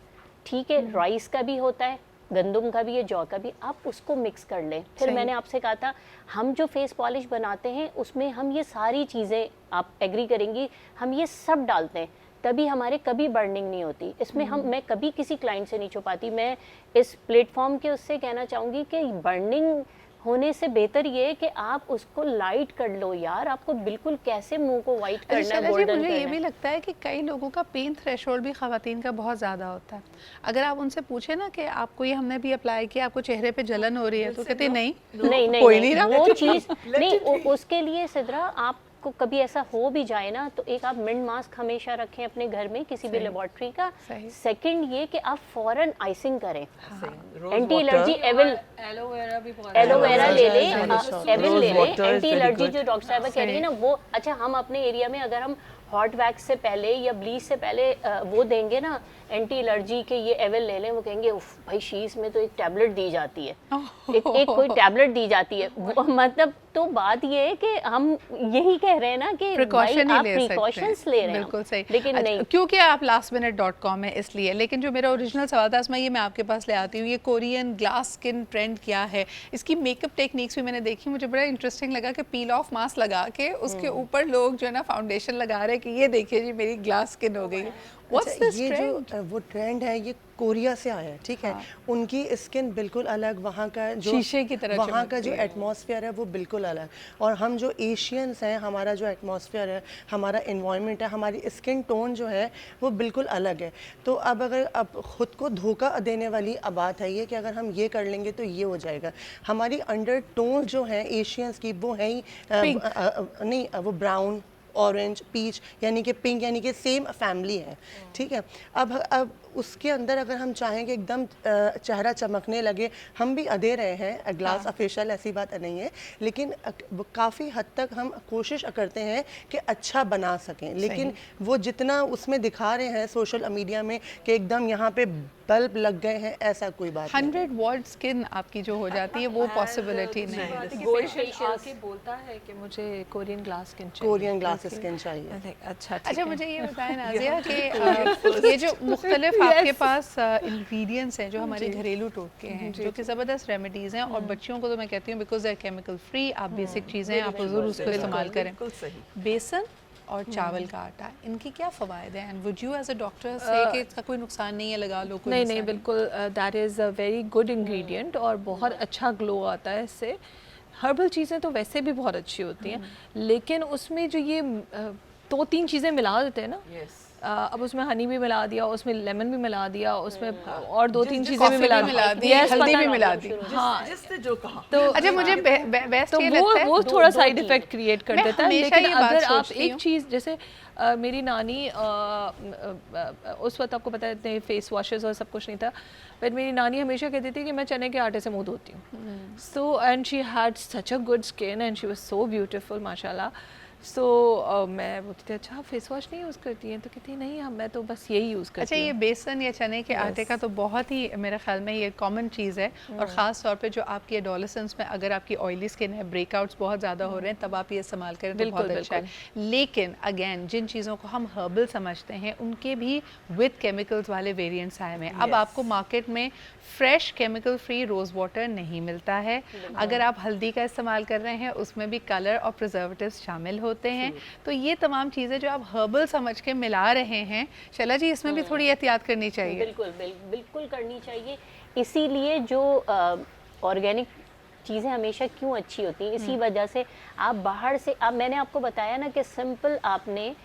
ठीक है, राइस का भी होता है, गंदम का भी है, जौ का भी, आप उसको मिक्स कर लें। फिर सही। मैंने आपसे कहा था, हम जो फेस पॉलिश बनाते हैं उसमें हम ये सारी चीज़ें, आप एग्री करेंगी, हम ये सब डालते हैं, तभी हमारे कभी बर्निंग नहीं होती इसमें। मैं कभी किसी क्लाइंट से नहीं छुपाती, मैं इस प्लेटफॉर्म के उससे कहना चाहूँगी कि बर्निंग होने से बेहतर ये है कि आप उसको लाइट कर लो यार, आपको बिल्कुल कैसे मुंह को वाइट करना है, शैला जी, गोल्डन मुझे ये करना भी है। लगता है कि कई लोगों का पेन थ्रेशोल्ड भी ख़वातीन का बहुत ज़्यादा होता है। अगर आप उनसे पूछे ना कि आपको ये हमने भी अप्लाई किया, आपको चेहरे पे जलन हो रही है, तो कहते नहीं नहीं नहीं कोई नहीं, नहीं रहा। वो चीज़ नहीं, उसके लिए सिद्रा, आपको कभी ऐसा हो भी जाए ना, तो एक आप मिंट मास्क हमेशा रखें अपने घर में किसी भी लेबोरेटरी का। सही। सेकंड ये कि आप फौरन आइसिंग करें, Rose anti water. Allergy aloe vera भी बहुत एलोवेरा ले लें, Rose एविल ले water is लें, एंटी very एलर्जी good. जो डॉक्टर साहबा कह रही है ना वो। अच्छा, हम अपने एरिया में अगर हम हॉट वैक्स से पहले या ब्लीच से पहले वो देंगे ना एंटी एलर्जी के, ये एविल ले लें, वो कहेंगे उफ भाई शीश में तो एक टैबलेट दी जाती है, एक कोई टैबलेट दी जाती है, मतलब तो बात ये है कि हम यही कह रहे हैं ना कि प्रिकॉशन ही आप ले सकते हैं। प्रिकॉशंस ले रहे हैं, बिल्कुल सही। लेकिन अच्छा, नहीं। क्योंकि आप lastminute.com है इसलिए, लेकिन जो मेरा ओरिजिनल सवाल था इसमें, ये मैं आपके पास ले आती हूँ, ये कोरियन ग्लास स्किन ट्रेंड क्या है, इसकी मेकअप टेक्निक्स भी मैंने देखी, मुझे बड़ा इंटरेस्टिंग लगा कि पील ऑफ मास्क लगा के उसके ऊपर लोग जो है ना फाउंडेशन लगा रहे हैं कि ये देखिए जी मेरी ग्लास स्किन हो गई है। What's अच्छा, this ये trend? जो वो ट्रेंड है ये कोरिया से आया है, ठीक है। उनकी स्किन बिल्कुल अलग, वहाँ का जो शीशे की तरह वहाँ का जो चमकती है। एटमॉस्फेयर है वो बिल्कुल अलग, और हम जो एशियंस हैं, हमारा जो एटमॉस्फेयर है, हमारा इन्वायरमेंट है, हमारी स्किन टोन जो है वो बिल्कुल अलग है। तो अब अगर अब खुद को धोखा देने वाली अब बात है ये कि अगर हम ये कर लेंगे तो ये हो जाएगा। हमारी अंडर टोन जो है एशियंस की वो है ही नहीं, वो ब्राउन, ऑरेंज, पीच यानी कि पिंक यानी कि सेम फैमिली है, ठीक है। अब उसके अंदर अगर हम चाहें कि एकदम चेहरा चमकने लगे, हम भी अधे रहे हैं, ग्लास ऑफिशियल ऐसी बात नहीं है, लेकिन काफ़ी हद तक हम कोशिश करते हैं कि अच्छा बना सकें, लेकिन वो जितना उसमें दिखा रहे हैं सोशल मीडिया में कि एकदम यहाँ पे बल्ब लग गए हैं, ऐसा कोई बात 100 वॉट स्किन आपकी जो हो जाती है वो पॉसिबिलिटी नहीं है। पेशेंट आके बोलता है कि मुझे कोरियन ग्लास स्किन चाहिए, कोरियन ग्लास स्किन चाहिए। अच्छा अच्छा, मुझे ये बताएं नाज़िया कि ये जो मुख्तलिफ आपके पास इंग्रेडिएंट्स हैं जो हमारे घरेलू टोटके हैं, जो कि ज़बरदस्त रेमेडीज़ हैं, और बच्चियों को तो मैं कहती हूँ बिकॉज दे केमिकल फ्री, आप बेसिक चीज़ें आप ज़रूर उसको इस्तेमाल करें। बिल्कुल सही। बेसन और चावल का आटा, इनकी क्या फ़वाइद हैं? And would you as a doctor say कि इसका कोई नुकसान नहीं है, लगा लो कोई नहीं नुकसान नहीं, बिल्कुल that is a very good ingredient और बहुत अच्छा ग्लो आता है इससे। हर्बल चीज़ें तो वैसे भी बहुत अच्छी होती हैं, लेकिन उसमें जो ये 2-3 चीज़ें मिला देते हैं ना, अब उसमें हनी भी मिला दिया, उसमें लेमन भी मिला दिया, उसमें और 2-3 चीज़ें भी मिला दी, हल्दी भी मिला दी। हाँ, जिसने जो कहा। तो अच्छा, मुझे बेस्ट तो ये लगता है वो थोड़ा साइड इफेक्ट क्रिएट कर मैं देता है, हमेशा लेकिन ये बात अगर आप सोचती एक हूँ। चीज़ जैसे मेरी नानी उस वक्त आपको पता है इतने फेस वॉशेस और सब कुछ नहीं था, बट मेरी नानी हमेशा कहती थी कि मैं चने के आटे से मुंह धोती हूँ। So and she had such a good skin and she was so beautiful माशाल्लाह। सो मैं बोलती थी अच्छा फेस वॉश नहीं यूज़ करती हैं, तो कहती नहीं हम मैं तो बस यही यूज़ करती अच्छा, हूँ। ये बेसन या चने के आटे का तो बहुत ही मेरे ख्याल में ये कॉमन चीज़ है, और ख़ास तौर पे जो आपकी एडोलेसेंस में अगर आपकी ऑयली स्किन है, ब्रेकआउट्स बहुत ज़्यादा हो रहे हैं, तब आप ये इस्तेमाल करें तो बहुत अच्छा है। लेकिन अगेन जिन चीज़ों को हम हर्बल समझते हैं उनके भी विद केमिकल्स वाले वेरिएंट्स आए हुए हैं। अब आपको मार्केट में fresh chemical free rose water नहीं मिलता है। अगर आप हल्दी का इस्तेमाल कर रहे हैं उसमें भी कलर और प्रिजर्वेटिव्स शामिल होते हैं। तो ये तमाम चीज़ें जो आप हर्बल समझ के मिला रहे हैं, शैला जी, इसमें भी थोड़ी एहतियात करनी चाहिए। बिल्कुल करनी चाहिए। इसीलिए जो ऑर्गेनिक चीज़ें हमेशा क्यों अच्छी होती हैं, इसी वजह से आप बाहर से मैंने आपको बताया ना कि सिंपल आपने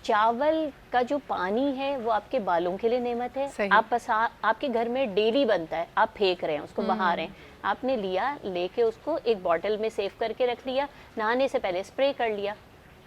चावल का जो पानी है वो आपके बालों के लिए नेमत है। आपके घर में डेली बनता है, आप फेंक रहे हैं उसको, बहा रहे हैं, आपने लिया लेके उसको एक बॉटल में सेव करके रख लिया, नहाने से पहले स्प्रे कर लिया,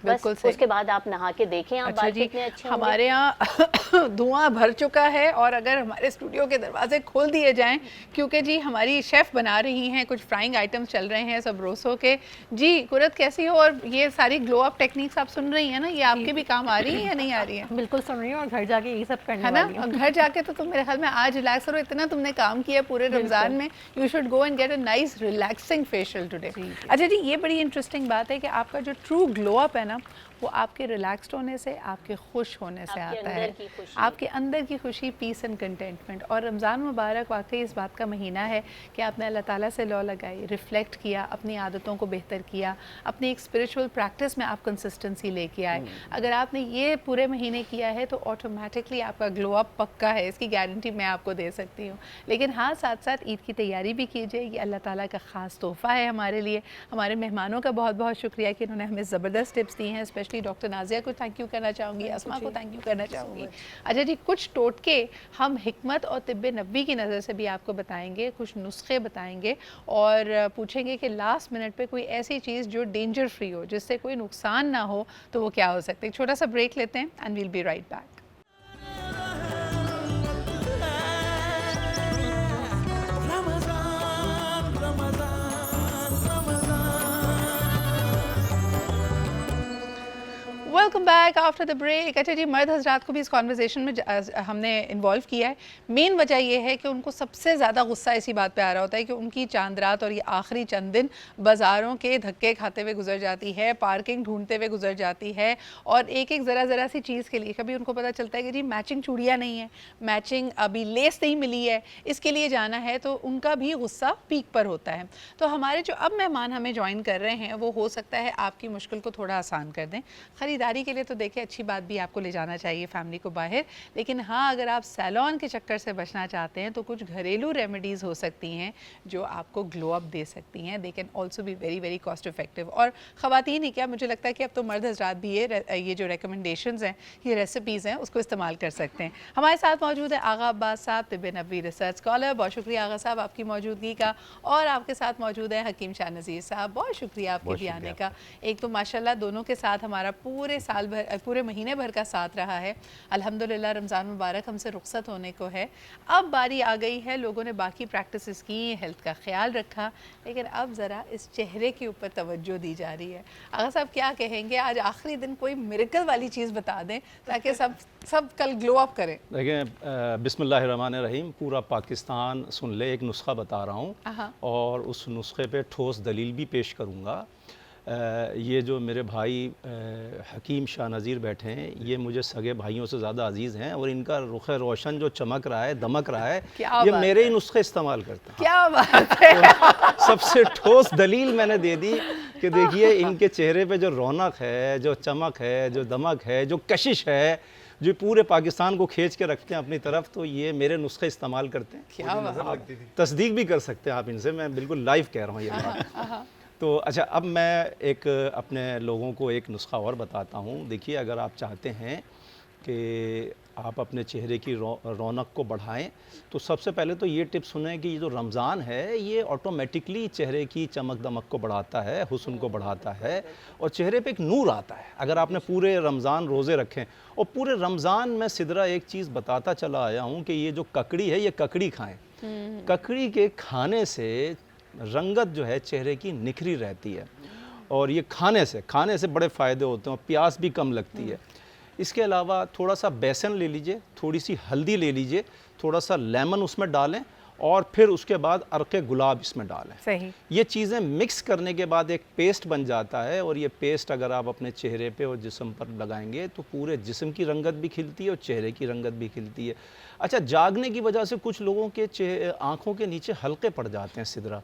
बस उसके बाद आप नहा के देखें आप बाल कितने अच्छे होंगे। हमारे यहाँ धुआं भर चुका है, और अगर हमारे स्टूडियो के दरवाजे खोल दिए जाएं, क्योंकि जी हमारी शेफ़ बना रही हैं, कुछ फ्राइंग आइटम्स चल रहे हैं सबरोसो के। जी कुरत कैसी हो? और ये सारी ग्लो अप टेक्निक्स आप सुन रही हैं ना, ये आपके भी काम आ रही हैं या नहीं आ रही हैं? बिल्कुल सुन रही हूँ, और घर जाके ये सब करने है ना, वाली हूँ। और घर जाके तो तुम मेरे ख्याल में आज रिलैक्स करो, इतना तुमने काम किया पूरे रमज़ान में, you should go and get a nice relaxing facial today. अच्छा जी, ये बड़ी इंटरेस्टिंग बात है कि आपका जो ट्रू ग्लो अप है ना, वो आपके रिलैक्स्ड होने से, आपके खुश होने से आता है, आपके अंदर की खुशी, पीस एंड कंटेंटमेंट। और रमज़ान मुबारक वाकई इस बात का महीना है कि आपने अल्लाह ताला से लौ लगाई, रिफ़्लेक्ट किया, अपनी आदतों को बेहतर किया, अपनी एक स्पिरिचुअल प्रैक्टिस में आप कंसिस्टेंसी लेके आए। अगर आपने ये पूरे महीने किया है तो ऑटोमेटिकली आपका ग्लो अप पक्का है, इसकी गारंटी मैं आपको दे सकती हूँ। लेकिन हाँ, साथ साथ ईद की तैयारी भी कीजिए, ये अल्लाह ताला का ख़ास तोहफ़ा है हमारे लिए। हमारे मेहमानों का बहुत बहुत शुक्रिया कि इन्होंने हमें ज़बरदस्त टिप्स दी हैं, स्पेशली डॉक्टर नाज़िया को थैंक यू करना चाहूँगी, अस्मा को थैंक यू करना चाहूँगी। अच्छा जी, कुछ टोटके हम हिकमत और तिब्बे नबी की नज़र से भी आपको बताएंगे, कुछ नुस्खे बताएंगे, और पूछेंगे कि लास्ट मिनट पे कोई ऐसी चीज़ जो डेंजर फ्री हो, जिससे कोई नुकसान ना हो, तो वो क्या हो सकती है। छोटा सा ब्रेक लेते हैं and we'll be right back. Welcome back after the break. अच्छा जी, मर्द हजरात को भी इस कॉन्वर्जेसन में हमने इन्वॉल्व किया है। मेन वजह यह है कि उनको सबसे ज़्यादा गुस्सा इसी बात पे आ रहा होता है कि उनकी चांद रात और ये आखिरी चंद दिन बाज़ारों के धक्के खाते हुए गुजर जाती है, पार्किंग ढूंढते हुए गुजर जाती है, और एक एक ज़रा सी चीज़ के लिए कभी उनको पता चलता है कि जी मैचिंग चूड़ियाँ नहीं है, मैचिंग अभी लेस नहीं मिली है, इसके लिए जाना है, तो उनका भी गुस्सा पीक पर होता है। तो हमारे जो अब मेहमान हमें ज्वाइन कर रहे हैं वो हो सकता है आपकी मुश्किल को थोड़ा आसान कर दें। ख़रीदारी के लिए तो देखिए अच्छी बात भी, आपको ले जाना चाहिए फैमिली को बाहर, लेकिन हाँ, अगर आप सैलून के चक्कर से बचना चाहते हैं तो कुछ घरेलू रेमेडीज़ हो सकती हैं जो आपको ग्लो अप दे सकती हैं। They can also be very very cost effective. और ख़वातीन ही क्या, मुझे लगता है कि अब तो मर्द हजरात भी ये जो रिकमेंडेशंस हैं, ये रेसिपीज़ हैं, उसको इस्तेमाल कर सकते हैं। हमारे साथ मौजूद है आगा अब्बास साहब, तिब्बे नबवी रिसर्च स्कॉलर। बहुत शुक्रिया आगा साहब आपकी मौजूदगी का। और आपके साथ मौजूद है हकीम शाह नज़ीर साहब, बहुत शुक्रिया आपके भी आने का। एक तो माशाल्लाह दोनों के साथ हमारा पूरे साल भर पूरे महीने भर का साथ रहा है। अल्हम्दुलिल्लाह रमज़ान मुबारक हमसे रुखसत होने को है। अब बारी आ गई है, लोगों ने बाकी प्रैक्टिसेस की, हेल्थ का ख्याल रखा, लेकिन अब ज़रा इस चेहरे के ऊपर तवज्जो दी जा रही है। आगा साहब क्या कहेंगे, आज आखिरी दिन कोई मिरेकल वाली चीज़ बता दें ताकि सब कल ग्लो अप करें। देखिए, बिस्मिल्लाहिर्रहमानिर्रहीम, पूरा पाकिस्तान सुन ले, एक नुस्खा बता रहा हूँ और उस नुस्खे पे ठोस दलील भी पेश करूँगा। ये जो मेरे भाई हकीम शाह नज़ीर बैठे हैं, ये मुझे सगे भाइयों से ज़्यादा अजीज़ हैं और इनका रुख रोशन जो चमक रहा है, दमक रहा है, ये मेरे ही नुस्खे इस्तेमाल करते हैं। क्या बात है। तो सबसे ठोस दलील मैंने दे दी कि देखिए इनके चेहरे पे जो रौनक है, जो चमक है, जो दमक है, जो कशिश है, जो पूरे पाकिस्तान को खींच के रखते हैं अपनी तरफ, तो ये मेरे नुस्खे इस्तेमाल करते हैं। क्या बात है। तस्दीक भी कर सकते हैं आप इनसे, मैं बिल्कुल लाइव कह रहा हूँ ये बात। तो अच्छा, अब मैं एक अपने लोगों को एक नुस्खा और बताता हूँ। देखिए, अगर आप चाहते हैं कि आप अपने चेहरे की रौनक को बढ़ाएं, तो सबसे पहले तो ये टिप्स सुनें कि ये जो रमज़ान है, ये ऑटोमेटिकली चेहरे की चमक दमक को बढ़ाता है, हुस्न को बढ़ाता है और चेहरे पे एक नूर आता है। अगर आपने पूरे रमज़ान रोज़े रखें, और पूरे रमज़ान में सिदरा एक चीज़ बताता चला आया हूँ कि ये जो ककड़ी है, ये ककड़ी खाएँ। ककड़ी के खाने से रंगत जो है चेहरे की निखरी रहती है और ये खाने से बड़े फ़ायदे होते हैं और प्यास भी कम लगती है। इसके अलावा थोड़ा सा बेसन ले लीजिए, थोड़ी सी हल्दी ले लीजिए, थोड़ा सा लेमन उसमें डालें और फिर उसके बाद अर्क़े गुलाब इसमें डालें। सही। ये चीज़ें मिक्स करने के बाद एक पेस्ट बन जाता है और ये पेस्ट अगर आप अपने चेहरे पे और जिस्म पर लगाएंगे तो पूरे जिस्म की रंगत भी खिलती है और चेहरे की रंगत भी खिलती है। अच्छा, जागने की वजह से कुछ लोगों के आँखों के नीचे हल्के पड़ जाते हैं सिदरा,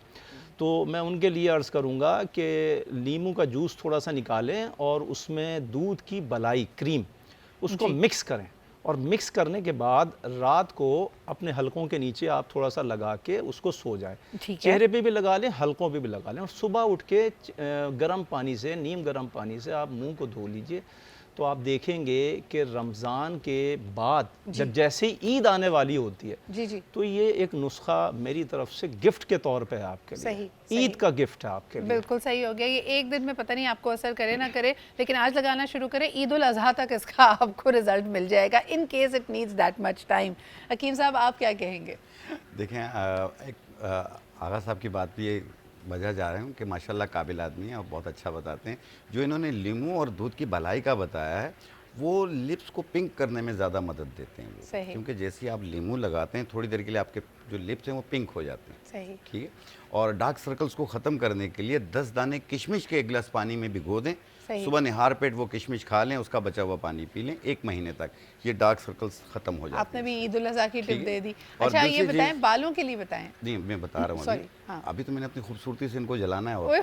तो मैं उनके लिए अर्ज़ करूँगा कि नींबू का जूस थोड़ा सा निकालें और उसमें दूध की मलाई क्रीम उसको मिक्स करें और मिक्स करने के बाद रात को अपने हलकों के नीचे आप थोड़ा सा लगा के उसको सो जाएं। चेहरे पे भी लगा लें, हलकों पे भी लगा लें और सुबह उठ के गर्म पानी से, नीम गर्म पानी से आप मुंह को धो लीजिए। तो आप देखेंगे कि रमज़ान के बाद जब जैसे ही ईद आने वाली होती है, तो ये एक नुस्खा मेरी तरफ से गिफ्ट के तौर पे है आपके लिए। ईद का गिफ्ट है आपके लिए। बिल्कुल सही हो गया। ये एक दिन में पता नहीं आपको असर करे ना करे, लेकिन आज लगाना शुरू करें, ईद उल अज़हा तक इसका आपको रिजल्ट मिल जाएगा, in case it needs that much time. Hakeem साहब, आप क्या कहेंगे? देखें, आगा साहब की बात भी वजह जा रहे हूँ कि माशाल्लाह काबिल आदमी है और बहुत अच्छा बताते हैं। जो इन्होंने लीमू और दूध की भलाई का बताया है, वो लिप्स को पिंक करने में ज़्यादा मदद देते हैं वो, क्योंकि जैसे ही आप लीमू लगाते हैं थोड़ी देर के लिए आपके जो लिप्स हैं वो पिंक हो जाते हैं। सही। ठीक है। और डार्क सर्कल्स को ख़त्म करने के लिए 10 दाने किशमिश के 1 गिलास पानी में भिगो दें, सुबह निहार पेट वो किशमिश खा लें, उसका बचा हुआ पानी पी लें 1 महीने तक, ये डार्क सर्कल्स ख़त्म हो जाते हैं। आपने भी ईद उल अज़हा की टिप दे दी। अच्छा, ये बताएं, बालों के लिए बताएं। नहीं, मैं बता रहा हूँ हाँ। अभी तो मैंने अपनी खूबसूरती से इनको जलाना है। और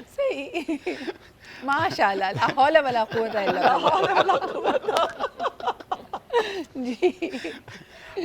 सही। माशाल्लाह, ला हौला वला कुव्वता इल्ला बिल्लाह। जी।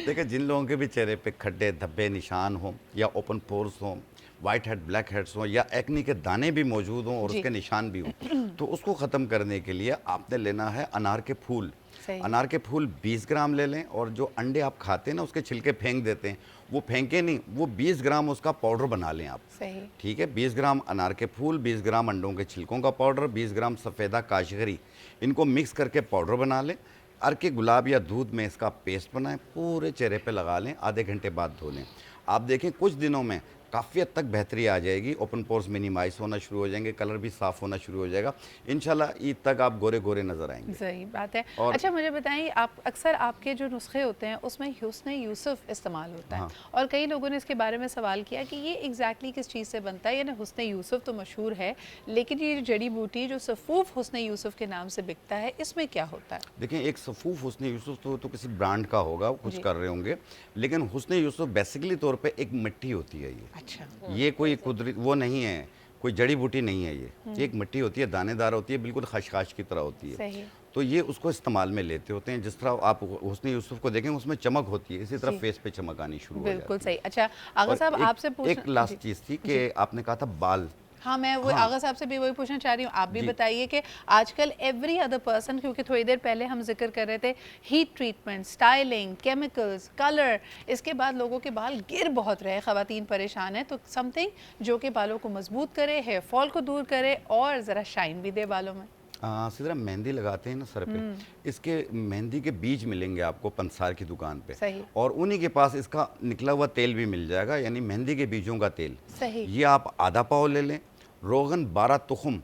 देखिए, जिन लोगों के भी चेहरे पे खड्डे धब्बे निशान हों या ओपन पोर्स हों, वाइट हेड ब्लैक हेड्स हों या एक्नी के दाने भी मौजूद हों और उसके निशान भी हों, तो उसको ख़त्म करने के लिए आपने लेना है अनार के फूल। अनार के फूल 20 ग्राम ले लें और जो अंडे आप खाते हैं ना उसके छिलके फेंक देते हैं, वो फेंके नहीं, वो 20 ग्राम उसका पाउडर बना लें आप। सही। ठीक है। 20 ग्राम अनार के फूल, 20 ग्राम अंडों के छिलकों का पाउडर, 20 ग्राम सफ़ेदा काशगरी, इनको मिक्स करके पाउडर बना लें। अर्के गुलाब या दूध में इसका पेस्ट बनाएं, पूरे चेहरे पे लगा लें, आधे घंटे बाद धो लें। आप देखें कुछ दिनों में काफ़ी हद तक बेहतरी आ जाएगी, ओपन पोर्स मिनिमाइज होना शुरू हो जाएंगे, कलर भी साफ़ होना शुरू हो जाएगा। इंशाल्लाह ईद तक आप गोरे गोरे नज़र आएंगे। सही बात है। अच्छा, मुझे बताइए, आप अक्सर आपके जो नुस्खे होते हैं उसमें हुस्न यूसुफ इस्तेमाल होता है, और कई लोगों ने इसके बारे में सवाल किया कि ये एग्जैक्टली किस चीज़ से बनता है। यानी हुस्न यूसुफ तो मशहूर है, लेकिन ये जड़ी बूटी जो सफ़ूफ हुस्न यूसुफ के नाम से बिकता है, इसमें क्या होता है? देखें, एक सफ़ूफ हुस्न यूसुफ तो किसी ब्रांड का होगा, कुछ कर रहे होंगे, लेकिन हुस्न यूसुफ बेसिकली तौर पर एक मिट्टी होती है। ये अच्छा, ये कोई कुदरती वो नहीं है, कोई जड़ी बूटी नहीं है। ये एक मिट्टी होती है, दानेदार होती है, बिल्कुल खशखाश की तरह होती है। सही। तो ये उसको इस्तेमाल में लेते होते हैं। जिस तरह आप हुस्न यूसुफ को देखें उसमें चमक होती है, इसी तरह फेस पे चमक आनी शुरू हो जाती है। बिल्कुल सही। अच्छा आगा साहब, आपसे एक लास्ट चीज़ थी कि आपने कहा था बाल हाँ, मैं वो आगा साहब से भी वही पूछना चाह रही हूँ, आप भी बताइए कि आजकल एवरी अदर पर्सन, क्योंकि थोड़ी देर पहले हम जिक्र कर रहे थे heat treatment, styling, chemicals, colour, इसके बाद लोगों के बाल गिर बहुत रहे, ख़वातीन परेशान है, तो समथिंग जो कि बालों को मजबूत करे, हेयर फॉल को दूर करे और ज़रा शाइन भी दे बालों में। सिर्फ मेहंदी लगाते हैं ना सर पे, इसके मेहंदी के बीज मिलेंगे आपको पंसार की दुकान पे, सही। और उन्हीं के पास इसका निकला हुआ तेल भी मिल जाएगा, यानी मेहंदी के बीजों का तेल। सही। ये आप आधा पाव ले लें, रोगन 12 तुखम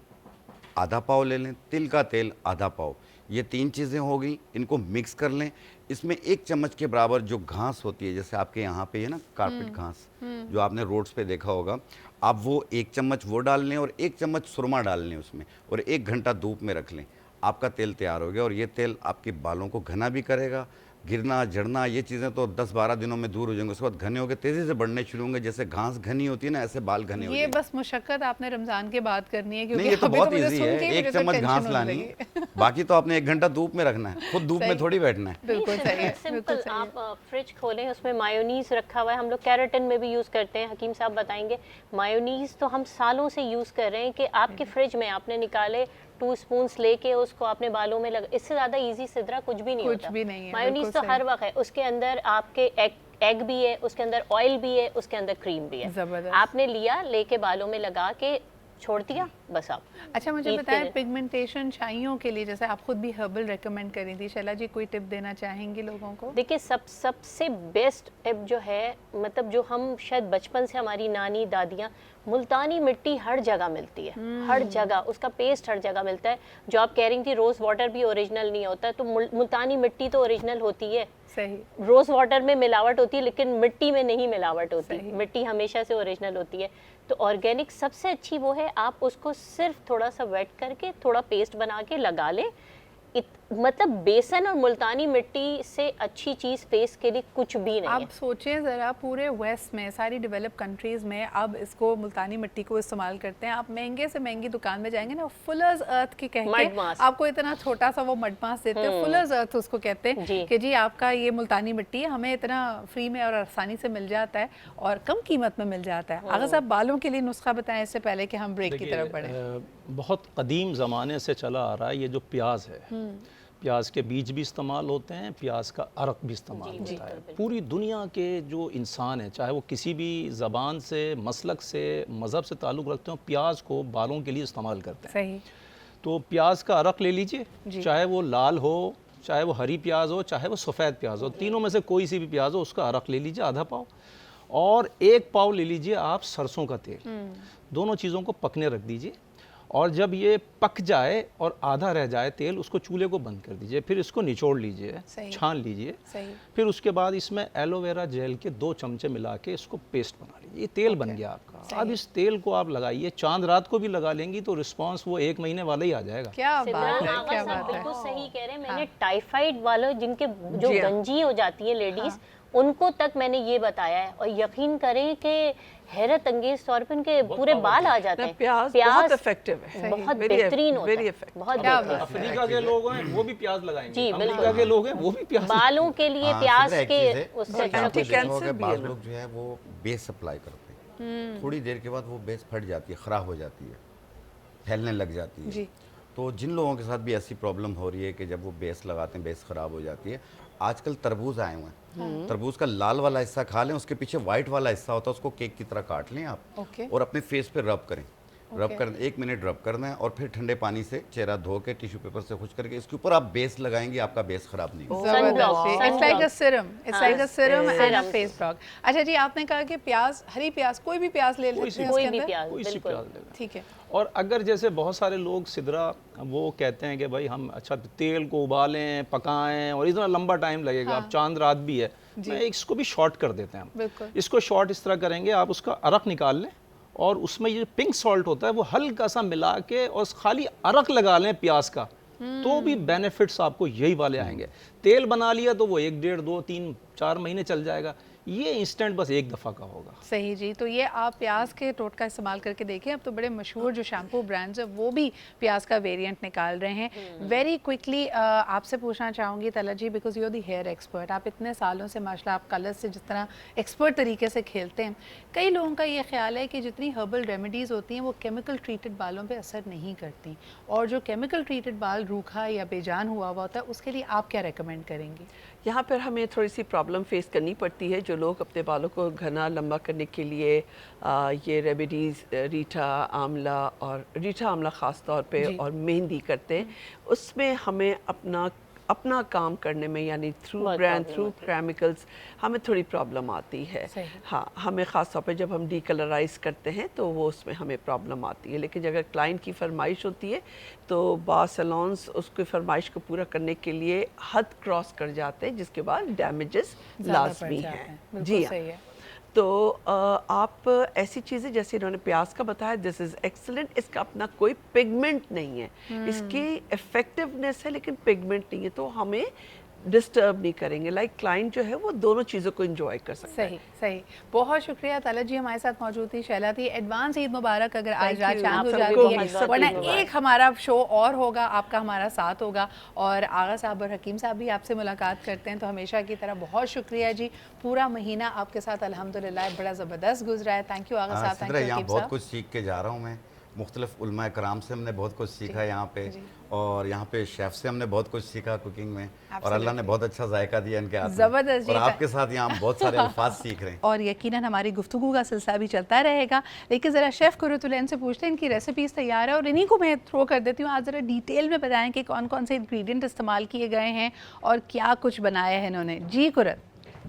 आधा पाव ले लें, तिल का तेल आधा पाव, ये 3 चीज़ें हो गई। इनको मिक्स कर लें। इसमें 1 चम्मच के बराबर जो घास होती है, जैसे आपके यहाँ पे है ना कारपेट घास, जो आपने रोड्स पे देखा होगा, आप वो 1 चम्मच वो डाल लें और 1 चम्मच सुरमा डाल लें उसमें, और 1 घंटा धूप में रख लें। आपका तेल तैयार हो गया। और ये तेल आपके बालों को घना भी करेगा, गिरना झड़ना ये चीज़ें तो 10-12 दिनों में दूर हो जाएंगे। उसके बाद घने होकर तेज़ी से बढ़ने शुरू होंगे, जैसे घास घनी होती है ना, ऐसे बाल घने हो ये जाएंगे। बस मुशक्कत आपने रमज़ान के बाद करनी है, क्योंकि नहीं, ये तो अभी बहुत मुझे ईजी सुन के है। ही 1 मुझे तो चम्मच टेंशन घास होने लानी लगी। है, बाकी तो आपने 1 घंटा धूप में रखना है, खुद धूप में थोड़ी बैठना है। बिल्कुल सही है, बिल्कुल सिंपल। सही है। आप फ्रिज खोलें, उसमें मायोनीज रखा हुआ है, हम लोग कैरेटिन में भी यूज़ करते हैं, हकीम साहब बताएंगे। मायोनीज तो हम सालों से यूज़ कर रहे हैं कि आपके फ्रिज में आपने निकाले 2 स्पून्स लेके उसको आपने बालों में लगा, इससे ज़्यादा इजी सिदरा कुछ भी नहीं कुछ होता। भी नहीं है, मायोनीज बिल्कुल तो सही। हर वक्त है, उसके अंदर आपके एग भी है, उसके अंदर ऑयल भी है, उसके अंदर क्रीम भी है। ज़बरदस्त। आपने लिया, लेके बालों में लगा के छोड़ दिया, बस आप। अच्छा, मुझे ईद के बताएं दिन। पिगमेंटेशन छाइयों के लिए, जैसे आप खुद भी हर्बल रेकमेंड करी थी, शैला जी कोई टिप देना चाहेंगी लोगों को? देखिए, सबसे बेस्ट टिप जो है, मतलब जो हम शायद बचपन से हमारी नानी दादियाँ, मुल्तानी मिट्टी हर जगह मिलती है, हर जगह उसका पेस्ट हर जगह मिलता है। जो आप कह रही थी रोज़ वाटर भी ओरिजिनल नहीं होता, तो मुल्तानी मिट्टी तो ओरिजिनल होती है। सही। रोज़ वाटर में मिलावट होती है, लेकिन मिट्टी में नहीं मिलावट होती। मिट्टी हमेशा से ओरिजिनल होती है। तो ऑर्गेनिक सबसे अच्छी वो है, आप उसको सिर्फ थोड़ा सा वेट करके थोड़ा पेस्ट बना के लगा लें। मतलब बेसन और मुल्तानी मिट्टी से अच्छी चीज़ फेस के लिए कुछ भी नहीं आप है। सोचें ज़रा, पूरे वेस्ट में, सारी डेवलप कंट्रीज़ में अब इसको मुल्तानी मिट्टी को इस्तेमाल करते हैं। आप महंगे से महंगी दुकान में जाएंगे ना, फुलर्स अर्थ की कह मड के मास। आपको इतना छोटा सा वो मड मास देते हैं, फुलर्स अर्थ उसको कहते हैं जी। कि जी आपका ये मुल्तानी मिट्टी है, हमें इतना फ्री में और आसानी से मिल जाता है और कम कीमत में मिल जाता है। आगा साहब, बालों के लिए नुस्खा बताएं इससे पहले कि हम ब्रेक की तरफ बढ़ें। बहुत कदीम ज़माने से चला आ रहा है ये जो प्याज है, प्याज के बीज भी इस्तेमाल होते हैं, प्याज का अरक भी इस्तेमाल होता है। पूरी दुनिया के जो इंसान हैं, चाहे वो किसी भी ज़बान से, मसलक से, मज़हब से ताल्लुक़ रखते हो, प्याज को बालों के लिए इस्तेमाल करते हैं। सही। तो प्याज का अरक ले लीजिए, चाहे वो लाल हो, चाहे वो हरी प्याज हो, चाहे वो सफ़ेद प्याज हो, तीनों में से कोई सी भी प्याज हो, उसका अरक ले लीजिए आधा पाव, और 1 पाव ले लीजिए आप सरसों का तेल। दोनों चीज़ों को पकने रख दीजिए, और जब ये पक जाए और आधा रह जाए तेल, उसको चूल्हे को बंद कर दीजिए। फिर इसको निचोड़ लीजिए, छान लीजिए। सही। फिर उसके बाद इसमें एलोवेरा जेल के 2 चमचे मिला के इसको पेस्ट बना लीजिए। ये तेल बन गया आपका। अब इस तेल को आप लगाइए, चांद रात को भी लगा लेंगी तो रिस्पांस वो 1 महीने वाला ही आ जाएगा। क्या बात सिमरन है, आगा क्या साहब बात है। बिल्कुल सही कह रहे हैं। मैंने टाइफाइड वालों जिनके जो गंजी हो जाती है लेडीज, उनको तक मैंने ये बताया है, और यकीन करें कि हैरत अंगेज तौर पर उनके पूरे बाल आ जाते हैं। प्याज बहुत इफेक्टिव है, बहुत Very बेहतरीन होता है, effective। बहुत क्या बेहतरीन। अफ्रीका के लोग हैं वो भी प्याज लगाएंगे, जी, अमेरिका बिल्कुल। के लोग हैं वो भी प्याज बालों के लिए हाँ, प्याज सिर्फ एक के चीज़ है, उससे अच्छा आपने कुछ देखा कैंसर होगा भी बाज़ है ना। लोग जो है वो बेस सप्लाई करते हैं, थोड़ी देर के बाद वो बेस फट जाती है, ख़राब हो जाती है, फैलने लग जाती है। जी। तो जिन लोगों के साथ भी ऐसी प्रॉब्लम हो रही है कि जब वो बेस लगाते हैं बेस ख़राब हो जाती है, आजकल तरबूज आए हुए हैं, तरबूज का लाल वाला हिस्सा खा लें, उसके पीछे वाइट वाला हिस्सा होता है, उसको केक की तरह काट लें आप, ओके। और अपने फेस पे रब करें। रब कर 1 मिनट रब करना है, और फिर ठंडे पानी से चेहरा धो के टिश्यू पेपर से खुश करके इसके ऊपर आप बेस लगाएंगे, आपका बेस खराब नहीं होगा। It's like a serum. It's like a serum and a Serum. face block. अच्छा जी, आपने कहा कि प्याज, हरी प्याज, कोई भी प्याज ले सकते हैं कोई उसके भी अंदर? प्याज, कोई सी बिल्कुल। प्याज लेना। ठीक है। और अगर जैसे बहुत सारे लोग सिदरा वो कहते हैं कि भाई हम अच्छा तेल को उबालें, पकाएं और इतना लंबा टाइम लगेगा, अब चांद रात भी है, मैं इसको भी शॉर्ट कर देते हैं हम। बिल्कुल। इसको शॉर्ट इस तरह करेंगे, आप उसका अरक निकाल लें और उसमें ये पिंक सॉल्ट होता है वो हल्का सा मिला के और खाली अरक लगा लें प्याज का, तो भी बेनिफिट्स आपको यही वाले आएंगे। तेल बना लिया तो वो 1, 1.5, 2, 3, 4 महीने चल जाएगा। ये इंस्टेंट बस एक दफ़ा का होगा। सही जी। तो ये आप प्याज के टोटका इस्तेमाल करके देखें। अब तो बड़े मशहूर जो शैम्पू ब्रांड्स हैं वो भी प्याज का वेरिएंट निकाल रहे हैं। वेरी क्विकली आपसे पूछना चाहूँगी Tala ji, because you are the hair expert, आप इतने सालों से माशाल्लाह आप कलर्स से जिस तरह एक्सपर्ट तरीके से खेलते हैं, कई लोगों का ये ख्याल है कि जितनी हर्बल रेमेडीज़ होती हैं वो केमिकल ट्रीटेड बालों पर असर नहीं करती, और जो केमिकल ट्रीटेड बाल रूखा या बेजान हुआ होता है उसके लिए आप क्या रेकमेंड करेंगी? यहाँ पर हमें थोड़ी सी प्रॉब्लम फेस करनी पड़ती है। जो लोग अपने बालों को घना लंबा करने के लिए ये रेमेडीज़ रीठा आंवला ख़ास तौर पे और मेहंदी करते हैं, उसमें हमें अपना काम करने में, यानी थ्रू ब्रांड थ्रू केमिकल्स, हमें थोड़ी प्रॉब्लम आती है। हाँ, हमें ख़ास तौर पे जब हम डीकलराइज करते हैं तो वो उसमें हमें प्रॉब्लम आती है। लेकिन अगर क्लाइंट की फरमाइश होती है तो बार सैलून्स उसकी फरमाइश को पूरा करने के लिए हद क्रॉस कर जाते हैं, जिसके बाद डैमेजेस लाजमी हैं। जी हाँ। तो आप ऐसी चीज़ें जैसे इन्होंने प्याज का बताया, दिस इज़ एक्सीलेंट। इसका अपना कोई पिगमेंट नहीं है, इसकी इफेक्टिवनेस है लेकिन पिगमेंट नहीं है, तो हमें डिस्टर्ब नहीं करेंगे। लाइक क्लाइंट जो है वो दोनों चीज़ों को एंजॉय कर सकता है। सही। बहुत शुक्रिया तला जी, हमारे साथ मौजूद थी। शैला थी, एडवांस ईद मुबारक अगर आज रात चांद हो जाती है, वरना एक हमारा शो और होगा, आपका हमारा साथ होगा। और आगा साहब और हकीम साहब भी आपसे मुलाकात करते हैं, तो हमेशा की तरह बहुत शुक्रिया जी। पूरा महीना आपके साथ अल्हम्दुलिल्लाह बड़ा ज़बरदस्त गुजरा है। थैंक यू आगा साहब, थैंक यू हकीम साहब। बहुत कुछ सीख के जा रहा हूँ मैं, मुख्तलिफ उलमा कराम से हमने बहुत कुछ सीखा यहाँ पे, और यहाँ पे शेफ़ से हमने बहुत कुछ सीखा कुकिंग में, और अल्लाह ने बहुत अच्छा जायका दिया इनके हाथ में। ज़बरदस्त। और आपके साथ यहाँ हम बहुत सारे अल्फाज सीख रहे हैं, और यकीनन हमारी गुफ्तगू का सिलसिला भी चलता रहेगा। लेकिन ज़रा शेफ़ कुरतुलैन से पूछते हैं, इनकी रेसिपीज़ तैयार है और इन्हीं को मैं थ्रो कर देती हूँ। आज ज़रा डिटेल में बताएं कि कौन कौन से इंग्रेडिएंट इस्तेमाल किए गए हैं और क्या कुछ बनाया है इन्होंने। जी कुरत।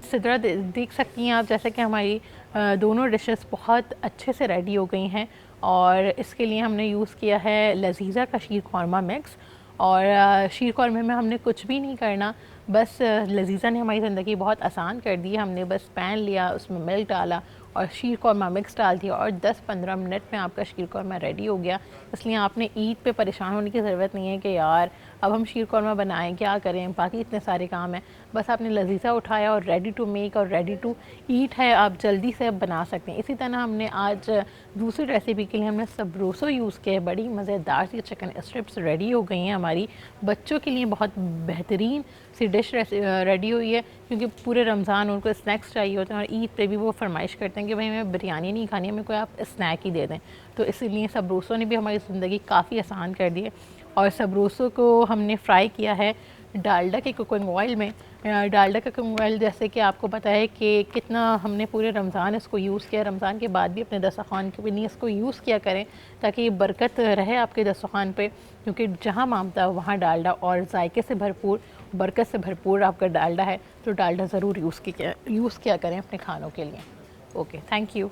सिद्रा देख सकती हैं आप, जैसे कि हमारी दोनों डिशेस बहुत अच्छे से रेडी हो गई हैं, और इसके लिए हमने यूज़ किया है लजीज़ा का शीर कौरमा मिक्स। और शीर कौरमे में हमने कुछ भी नहीं करना, बस लजीज़ा ने हमारी ज़िंदगी बहुत आसान कर दी। हमने बस पैन लिया, उसमें मिल्क डाला और शीर कौरमा मिक्स डाल दिया, और 10-15 मिनट में आपका शीर कौरमा रेडी हो गया। इसलिए आपने ईद पे परेशान होने की ज़रूरत नहीं है कि यार अब हम शीर कौरमा बनाएं, क्या करें, बाकी इतने सारे काम हैं। बस आपने लजीज़ा उठाया और रेडी टू मेक और रेडी टू ईट है, आप जल्दी से अब बना सकते हैं। इसी तरह हमने आज दूसरी रेसिपी के लिए हमने सबरोसो यूज़ किया है। बड़ी मज़ेदार सी चिकन स्ट्रिप्स रेडी हो गई हैं हमारी। बच्चों के लिए बहुत बेहतरीन सी डिश रेडी हुई है, क्योंकि पूरे रमज़ान उनको स्नैक्स चाहिए होते हैं, और ईद पे भी वो फरमाइश करते हैं कि भाई हमें बिरयानी नहीं खानी, हमें कोई आप स्नैक ही दे दें। तो इसीलिए सबरोसो ने भी हमारी ज़िंदगी काफ़ी आसान कर दी है। और सबरोसो को हमने फ्राई किया है डालडा के कुकिंग ऑयल में। डालडा का कुकिंग ऑयल जैसे कि आपको पता है कि कितना हमने पूरे रमज़ान इसको यूज़ किया, रमज़ान के बाद भी अपने दस्तरखान के लिए इसको यूज़ किया करें, ताकि ये बरकत रहे आपके दस्तरखान पे, क्योंकि जहाँ मामता है वहाँ डालडा, और जायके से भरपूर, बरकत से भरपूर आपका डालडा है, तो डालडा ज़रूर यूज़ किया करें अपने खानों के लिए। Okay, thank you.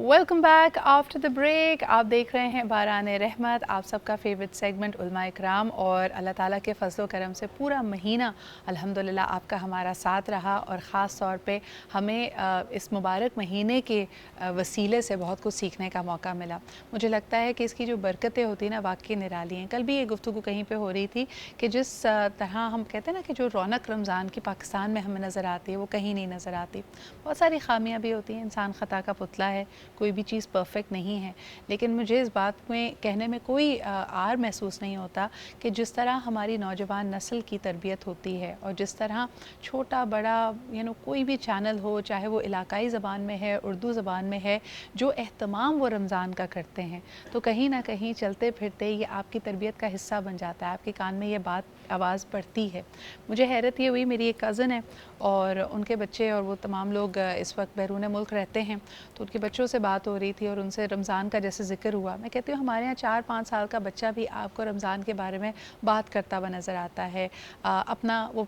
Welcome back after the break. आप देख रहे हैं बाराने रहमत, आप सबका फेवरेट सेगमेंट उलमा इकराम, और अल्लाह ताला के फजल करम से पूरा महीना अल्हम्दुलिल्लाह आपका हमारा साथ रहा, और ख़ास तौर पे हमें इस मुबारक महीने के वसीले से बहुत कुछ सीखने का मौका मिला। मुझे लगता है कि इसकी जो बरकतें होती हैं ना, वाकई निराली हैं। कल भी ये गुफ्तगू कहीं पे हो रही थी कि जिस तरह हम कहते हैं ना कि जो रौनक रमज़ान की पाकिस्तान में हमें नज़र आती है वो कहीं नहीं नज़र आती। बहुत सारी खामियाँ भी होती हैं, इंसान ख़ता का पुतला है, कोई भी चीज़ परफेक्ट नहीं है। लेकिन मुझे इस बात में कहने में कोई आर महसूस नहीं होता कि जिस तरह हमारी नौजवान नस्ल की तरबियत होती है, और जिस तरह छोटा बड़ा कोई भी चैनल हो, चाहे वो इलाकाई ज़बान में है, उर्दू ज़बान में है, जो एहतमाम वो रमज़ान का करते हैं, तो कहीं ना कहीं चलते फिरते ये आपकी तरबियत का हिस्सा बन जाता है, आपके कान में ये बात आवाज़ पड़ती है। मुझे हैरत ये हुई, मेरी एक कज़न है और उनके बच्चे और वो तमाम लोग इस वक्त बैरून मुल्क रहते हैं, तो उनके बच्चों से बात बात हो रही थी और उनसे रमज़ान का जैसे ज़िक्र हुआ, मैं कहती हूँ हमारे यहाँ 4-5 साल का बच्चा भी आपको रमज़ान के बारे में बात करता हुआ नज़र आता है। अपना वो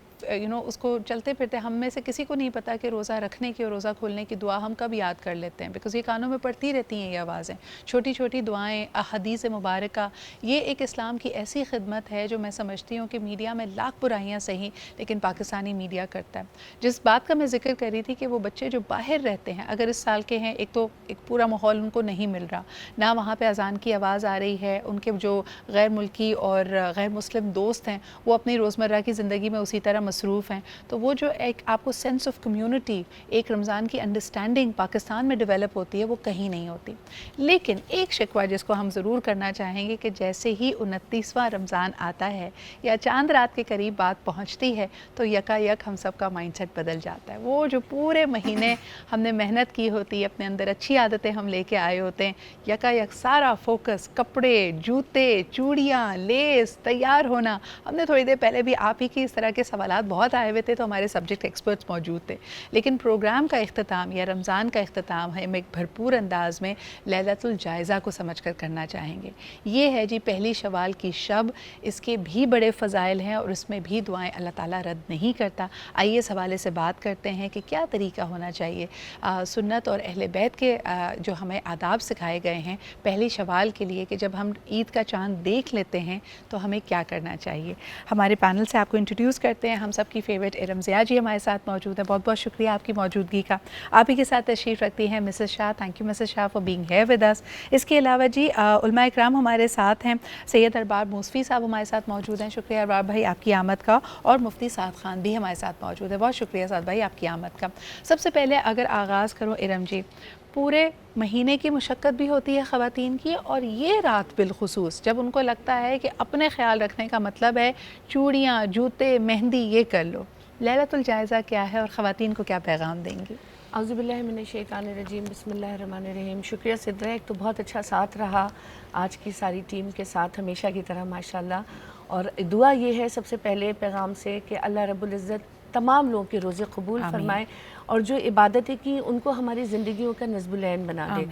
उसको चलते फिरते, हम में से किसी को नहीं पता कि रोज़ा रखने की और रोज़ा खोलने की दुआ हम कब याद कर लेते हैं, बिकॉज़ ये कानों में पड़ती रहती हैं ये आवाज़ें, छोटी छोटी दुआएँ, हदीस मुबारक। ये एक इस्लाम की ऐसी खिदमत है जो मैं समझती हूँ कि मीडिया में लाख बुराइयाँ सही, लेकिन पाकिस्तानी मीडिया करता है। जिस बात का मैं जिक्र कर रही थी कि वो बच्चे जो बाहर रहते हैं, अगर इस साल के हैं, एक तो एक पूरा माहौल उनको नहीं मिल रहा, ना वहाँ पे अजान की आवाज़ आ रही है, उनके जो गैर मुल्की और गैर मुस्लिम दोस्त हैं वो अपनी रोज़मर्रा की ज़िंदगी में उसी तरह मसरूफ़ हैं, तो वो जो एक आपको सेंस ऑफ कम्युनिटी, एक रमज़ान की अंडरस्टैंडिंग पाकिस्तान में डेवलप होती है, वो कहीं नहीं होती। लेकिन एक शिकवा जिसको हम ज़रूर करना चाहेंगे कि जैसे ही 29वां रमज़ान आता है या चांद रात के करीब बात पहुंचती है तो यकायक हम सब का माइंडसेट बदल जाता है। वो जो पूरे महीने हमने मेहनत की होती है, अपने अंदर अच्छी आदतें हम लेके आए होते हैं, यकायक सारा फोकस कपड़े, जूते, चूड़ियाँ, लेस, तैयार होना। हमने थोड़ी देर पहले भी आप ही की इस तरह के सवालात बहुत आए हुए थे, तो हमारे सब्जेक्ट एक्सपर्ट्स मौजूद थे, लेकिन प्रोग्राम का इख्तिताम या रमज़ान का इख्तिताम हम एक भरपूर अंदाज में लैलतुल जायज़ा को समझ कर करना चाहेंगे। ये है जी पहली शवाल की शब, इसके भी बड़े फ़ज़ाइल हैं और इसमें भी दुआएं अल्लाह ताला रद्द नहीं करता। आइए इस हवाले से बात करते हैं कि क्या तरीका होना चाहिए सुन्नत और अहले बैत के जो हमें आदाब सिखाए गए हैं पहली शवाल के लिए, कि जब हम ईद का चाँद देख लेते हैं तो हमें क्या करना चाहिए। हमारे पैनल से आपको इंट्रोड्यूस करते हैं, हम सब की फ़ेवरेट इरम ज़िया जी हमारे साथ मौजूद हैं। बहुत बहुत शुक्रिया आपकी मौजूदगी का। आप ही के साथ तशरीफ़ रखती हैं Mrs Shah. Thank you Mrs Shah for being here with us. इसके अलावा जी उलमा इकराम हमारे साथ हैं, सैयद अरबाब मूसफ़ी साहब हमारे साथ मौजूद हैं, शुक्रिया अरबाब भाई आपकी आमद का, और मुफ्ती साद ख़ान भी हमारे साथ मौजूद है, बहुत शुक्रिया साद भाई आपकी आमद का। सबसे पहले अगर आगाज़ करूँ इरम जी, पूरे महीने की मुशक्क़त भी होती है ख़वातीन की, और ये रात बिलखुसूस जब उनको लगता है कि अपने ख्याल रखने का मतलब है चूड़ियाँ, जूते, मेहंदी ये कर लो, लैलतुल जायज़ा क्या है और ख़वातीन को क्या पैगाम देंगी? औज़ुबिल्लाहि मिनश्शैतानिर्रजीम, बिस्मिल्लाहिर्रहमानिर्रहीम। शुक्रिया सिद्रा, एक तो बहुत अच्छा साथ रहा आज की सारी टीम के साथ हमेशा की तरह माशाल्लाह। और दुआ ये है सबसे पहले पैगाम से कि अल्लाह रब्बुल इज़्ज़त तमाम लोगों के रोज़े कबूल फरमाए और जो इबादतें की उनको हमारी ज़िंदगियों का नज़्बुल-ऐन बना दे।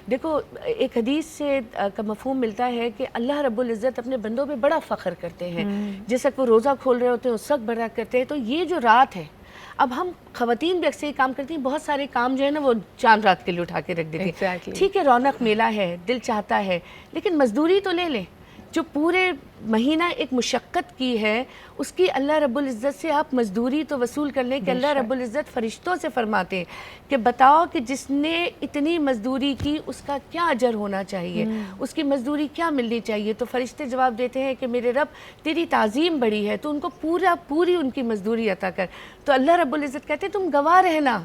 देखो एक हदीस से का मफ़हूम मिलता है कि अल्लाह रब्बुल इज़्ज़त अपने बंदों पे बड़ा फ़ख्र करते हैं, जिस वक्त वो रोज़ा खोल रहे होते हैं उस वक्त बड़ा करते हैं। तो ये जो रात है, अब हम ख़वातीन भी अक्सर ये काम करती हैं, बहुत सारे काम जो है ना वो चांद रात के लिए उठा के रख देते हैं। ठीक है, रौनक मेला है, दिल चाहता है, लेकिन मजदूरी तो ले लें। जो पूरे महीना एक मुशक्क़त की है उसकी अल्लाह रब्बुल इज़्ज़त से आप मजदूरी तो वसूल कर लें कि अल्लाह रब्बुल इज़्ज़त फ़रिश्तों से फरमाते हैं कि बताओ कि जिसने इतनी मजदूरी की उसका क्या अजर होना चाहिए, उसकी मजदूरी क्या मिलनी चाहिए। तो फ़रिश्ते जवाब देते हैं कि मेरे रब तेरी ताज़ीम बड़ी है तो उनको पूरी उनकी मजदूरी अता कर। तो अल्लाह रब्बुल इज़्ज़त कहते हैं तुम गवाह रहना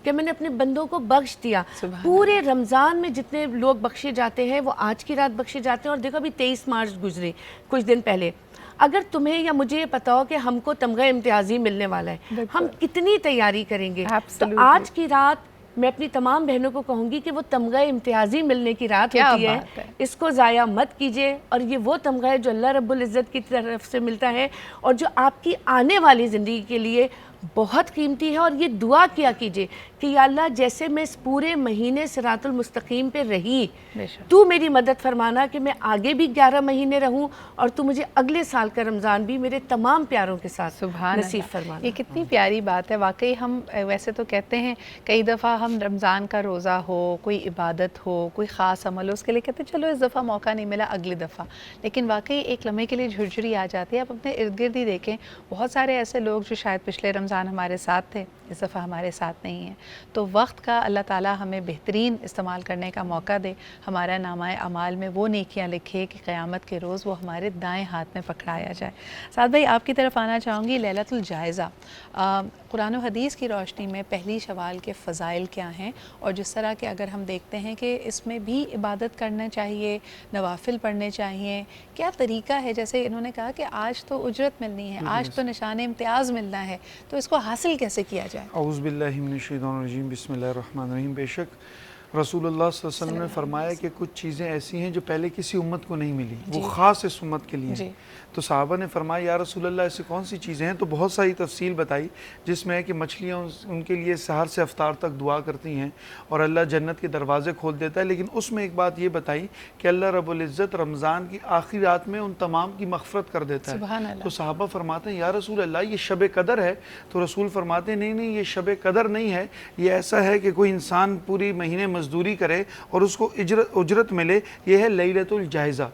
कि मैंने अपने बंदों को बख्श दिया। पूरे रमज़ान में जितने लोग बख्शे जाते हैं वो आज की रात बख्शे जाते हैं। और देखो अभी 23 मार्च गुजरे कुछ दिन पहले, अगर तुम्हें या मुझे ये पता हो कि हमको तमगा इम्तियाज़ी मिलने वाला है, हम कितनी तैयारी करेंगे। तो आज की रात मैं अपनी तमाम बहनों को कहूँगी कि वो तमगा इम्तियाज़ी मिलने की रात होती है, इसको ज़ाया मत कीजिए। और ये वो तमगा है जो अल्लाह रब्बुल इज़्ज़त की तरफ से मिलता है और जो आपकी आने वाली ज़िंदगी के लिए बहुत कीमती है। और ये दुआ किया कीजिए कि या अल्लाह जैसे मैं इस पूरे महीने सिरातुल मुस्तकीम पे रही, तू मेरी मदद फरमाना कि मैं आगे भी 11 महीने रहूं और तू मुझे अगले साल का रमज़ान भी मेरे तमाम प्यारों के साथ नसीब फरमाना। ये कितनी प्यारी बात है वाकई। हम वैसे तो कहते हैं कई दफ़ा हम रमज़ान का रोज़ा हो, कोई इबादत हो, कोई ख़ास अमल हो, उसके लिए कहते हैं चलो इस दफ़ा मौका नहीं मिला अगली दफ़ा, लेकिन वाकई एक लम्हे के लिए झुरझुरी आ जाती है। आप अपने इर्द गिर्द ही देखें, बहुत सारे ऐसे लोग जो शायद पिछले रमज़ान हमारे साथ थे, इस दफ़ा हमारे साथ नहीं है। तो वक्त का अल्लाह ताला हमें बेहतरीन इस्तेमाल करने का मौका दे, हमारा नामाए अमाल में वो नेकियां लिखे कि क़यामत के रोज़ वो हमारे दाएं हाथ में पकड़ाया जाए। साद भाई आपकी तरफ आना चाहूँगी, लैलतुल जायज़ा कुरान व हदीस की रोशनी में पहली शवाल के फ़ज़ाइल क्या हैं, और जिस तरह के अगर हम देखते हैं कि इसमें भी इबादत करना चाहिए, नवाफिल पढ़ने चाहिए, क्या तरीका है? जैसे इन्होंने कहा कि आज तो उजरत मिलनी है, आज तो निशान इम्तियाज़ मिलना है, तो इसको हासिल कैसे किया जाए? औज़ुबिल्लाहि मिनश्शैतानिर्रजीम, बिस्मिल्लाहिर्रहमानिर्रहीम। बेशक रसूलुल्लाह सल्लल्लाहु अलैहि वसल्लम ने फरमाया कि कुछ चीज़ें ऐसी हैं जो पहले किसी उम्मत को नहीं मिली, वो ख़ास इस उम्मत के लिए हैं। तो सहाबा ने फरमाया या रसूलुल्लाह ऐसी कौन सी चीज़ें हैं? तो बहुत सारी तफसील बताई, जिसमें है कि मछलियाँ उनके लिए सहर से अफ्तार तक दुआ करती हैं और अल्लाह जन्नत के दरवाज़े खोल देता है। लेकिन उसमें एक बात ये बताई कि अल्लाह रब्बुल इज़्ज़त रमज़ान की आखिरी रात में उन तमाम की मग़फ़रत कर देता है। तो सहाबा फरमाते हैं या रसूल अल्लाह ये शब कदर है? तो रसूल फरमाते हैं नहीं, ये शब कदर नहीं है, ये ऐसा है कि कोई इंसान पूरी महीने मजदूरी करे और उसको उजरत मिले, ये है लैलतुल जायज़ा।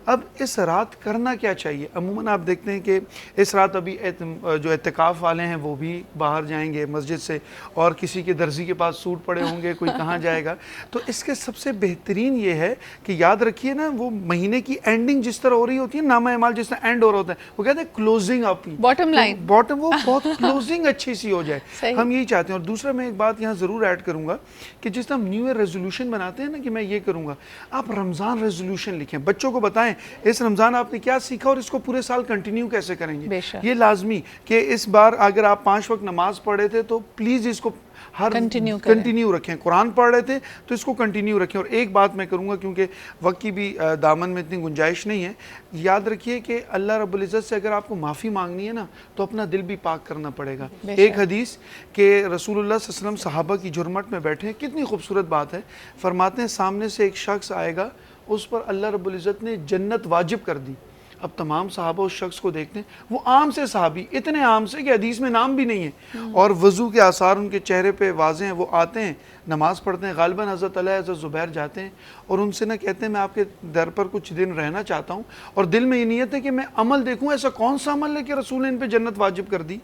अब इस रात करना क्या चाहिए? अमूमन आप देखते हैं कि इस रात अभी जो एतकाफ़ वाले हैं वो भी बाहर जाएंगे मस्जिद से, और किसी के दर्जी के पास सूट पड़े होंगे, कोई कहाँ जाएगा। तो इसके सबसे बेहतरीन ये है कि याद रखिए ना, वो महीने की एंडिंग जिस तरह हो रही होती है, नामा अमाल जिस तरह एंड हो रहा होता है, वो कहते हैं closing up, bottom line, bottom, वो बहुत क्लोजिंग अच्छी सी हो जाए, हम यही चाहते हैं। और दूसरा मैं एक बात यहाँ ज़रूर ऐड करूँगा कि जिस तरह हम न्यू ईयर रेजोल्यूशन बनाते हैं ना कि मैं ये करूँगा, आप रमज़ान रेजोल्यूशन लिखें, बच्चों को बताएं इस रमज़ान आपने क्या सीखा और इसको पूरे साल कंटिन्यू कैसे करेंगे। ये लाजमी कि इस बार अगर आप 5 वक्त नमाज पढ़े थे तो प्लीज़ इसको हर कंटिन्यू रखें, कुरान पढ़ रहे थे तो इसको कंटिन्यू रखें। और एक बात मैं करूँगा क्योंकि वक्त की भी दामन में इतनी गुंजाइश नहीं है, याद रखिए कि अल्लाह रब्बुल इज़्ज़त से अगर आपको माफ़ी मांगनी है ना तो अपना दिल भी पाक करना पड़ेगा। एक हदीस के रसूलुल्लाह सल्लल्लाहु अलैहि वसल्लम सहाबा की जुर्मत में बैठे हैं, कितनी खूबसूरत बात है, फरमाते हैं सामने से एक शख्स आएगा, उस पर अल्लाह रब्बुल इज़्ज़त ने जन्नत वाजिब कर दी। अब तमाम सहाबा उस शख्स को देखते हैं, वो आम से सहाबी, इतने आम से कि हदीस में नाम भी नहीं है, और वज़ू के आसार उनके चेहरे पे वाज़े हैं। वो आते हैं, नमाज़ पढ़ते हैं, गालिबन हज़रत अली हज़रत ज़ुबैर जाते हैं और उनसे ना कहते हैं मैं आपके दर पर कुछ दिन रहना चाहता हूँ, और दिल में ये नीयत है कि मैं अमल देखूँ, ऐसा कौन सा अमल है कि रसूल ने इन पर जन्नत वाजिब कर दी।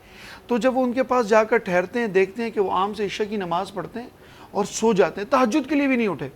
तो जब वो उनके पास जाकर ठहरते हैं, देखते हैं कि वो आम से इशा की नमाज़ पढ़ते हैं और सो जाते हैं, तहज्जुद के लिए भी नहीं उठे।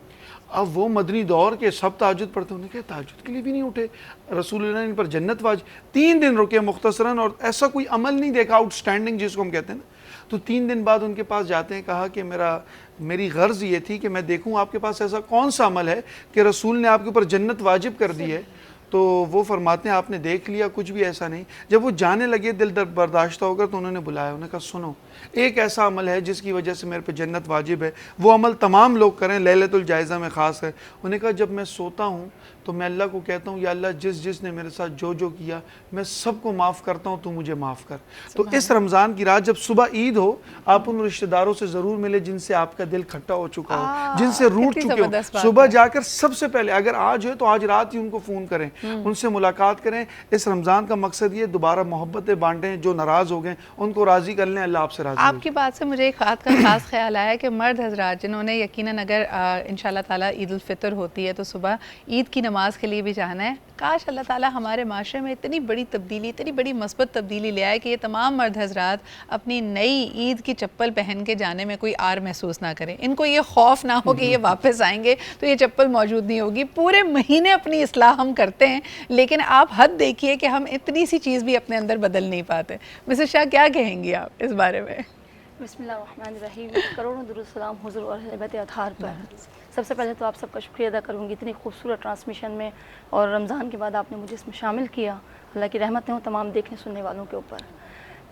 अब वो मदनी दौर के सब तहज्जुद पढ़ते, उन्होंने कहा तहज्जुद के लिए भी नहीं उठे, रसूलुल्लाह ने इन पर जन्नत वाजिब। 3 दिन रुके मुख्तसरन, और ऐसा कोई अमल नहीं देखा आउटस्टैंडिंग जिसको हम कहते हैं ना। तो 3 दिन बाद उनके पास जाते हैं, कहा कि मेरी गर्ज ये थी कि मैं देखूं आपके पास ऐसा कौन सा अमल है कि रसूल ने आपके ऊपर जन्नत वाजिब कर दी है। तो वो फरमाते हैं आपने देख लिया, कुछ भी ऐसा नहीं। जब वो जाने लगे दिल दर बर्दाश्त होकर तो उन्होंने बुलाया, उन्होंने कहा सुनो, एक ऐसा अमल है जिसकी वजह से मेरे पे जन्नत वाजिब है, वो अमल तमाम लोग करें, लैलतुल जायज़ा में ख़ास है। उन्होंने कहा जब मैं सोता हूँ तो मैं अल्लाह को कहता हूँ या अल्लाह जिसने मेरे साथ जो किया मैं सबको माफ़ करता हूँ, तू मुझे माफ़ कर। तो इस रमज़ान की रात जब सुबह ईद हो, आप उन रिश्तेदारों से ज़रूर मिले जिनसे आपका दिल खट्टा हो चुका हो, जिनसे रूठ चुके हो। सुबह जाकर सबसे पहले अगर आज हो तो आज रात ही उनको फ़ोन करें, उनसे मुलाकात करें। इस रमज़ान का मकसद ये दोबारा मोहब्बतें बांटें, जो नाराज़ हो गए उनको राज़ी कर लें, अल्लाह आपसे राज़ी। आपकी बात से मुझे एक बात का खास ख्याल आया कि मर्द हजरात जिन्होंने यकीनन अगर इंशाल्लाह ताला ईद उल फितर होती है तो सुबह ईद की नमाज के लिए भी जाना है, काश अल्लाह ताला हमारे माशरे में इतनी बड़ी तब्दीली, इतनी बड़ी मस्बत तब्दीली ले आए कि ये तमाम मर्द हजरात अपनी नई ईद की चप्पल पहन के जाने में कोई आर महसूस ना करें, इनको ये खौफ ना हो कि ये वापस आएंगे तो ये चप्पल मौजूद नहीं होगी। पूरे महीने अपनी इस्लाह हम करते हैं, लेकिन आप हद देखिए कि हम इतनी सी चीज़ भी अपने अंदर बदल नहीं पाते। मिसेस शाह क्या कहेंगी आप इस बारे में? बिस्मिल्लाहिर्रहमानिर्रहीम, करोड़ों दुरूद सलाम हुज़ूर और रहमत अतहार पर। सबसे पहले तो आप सबका शुक्रिया अदा करूँगी इतनी खूबसूरत ट्रांसमिशन में, और रमज़ान के बाद आपने मुझे इसमें शामिल किया। अल्लाह की रहमतें हों तमाम देखने सुनने वालों के ऊपर।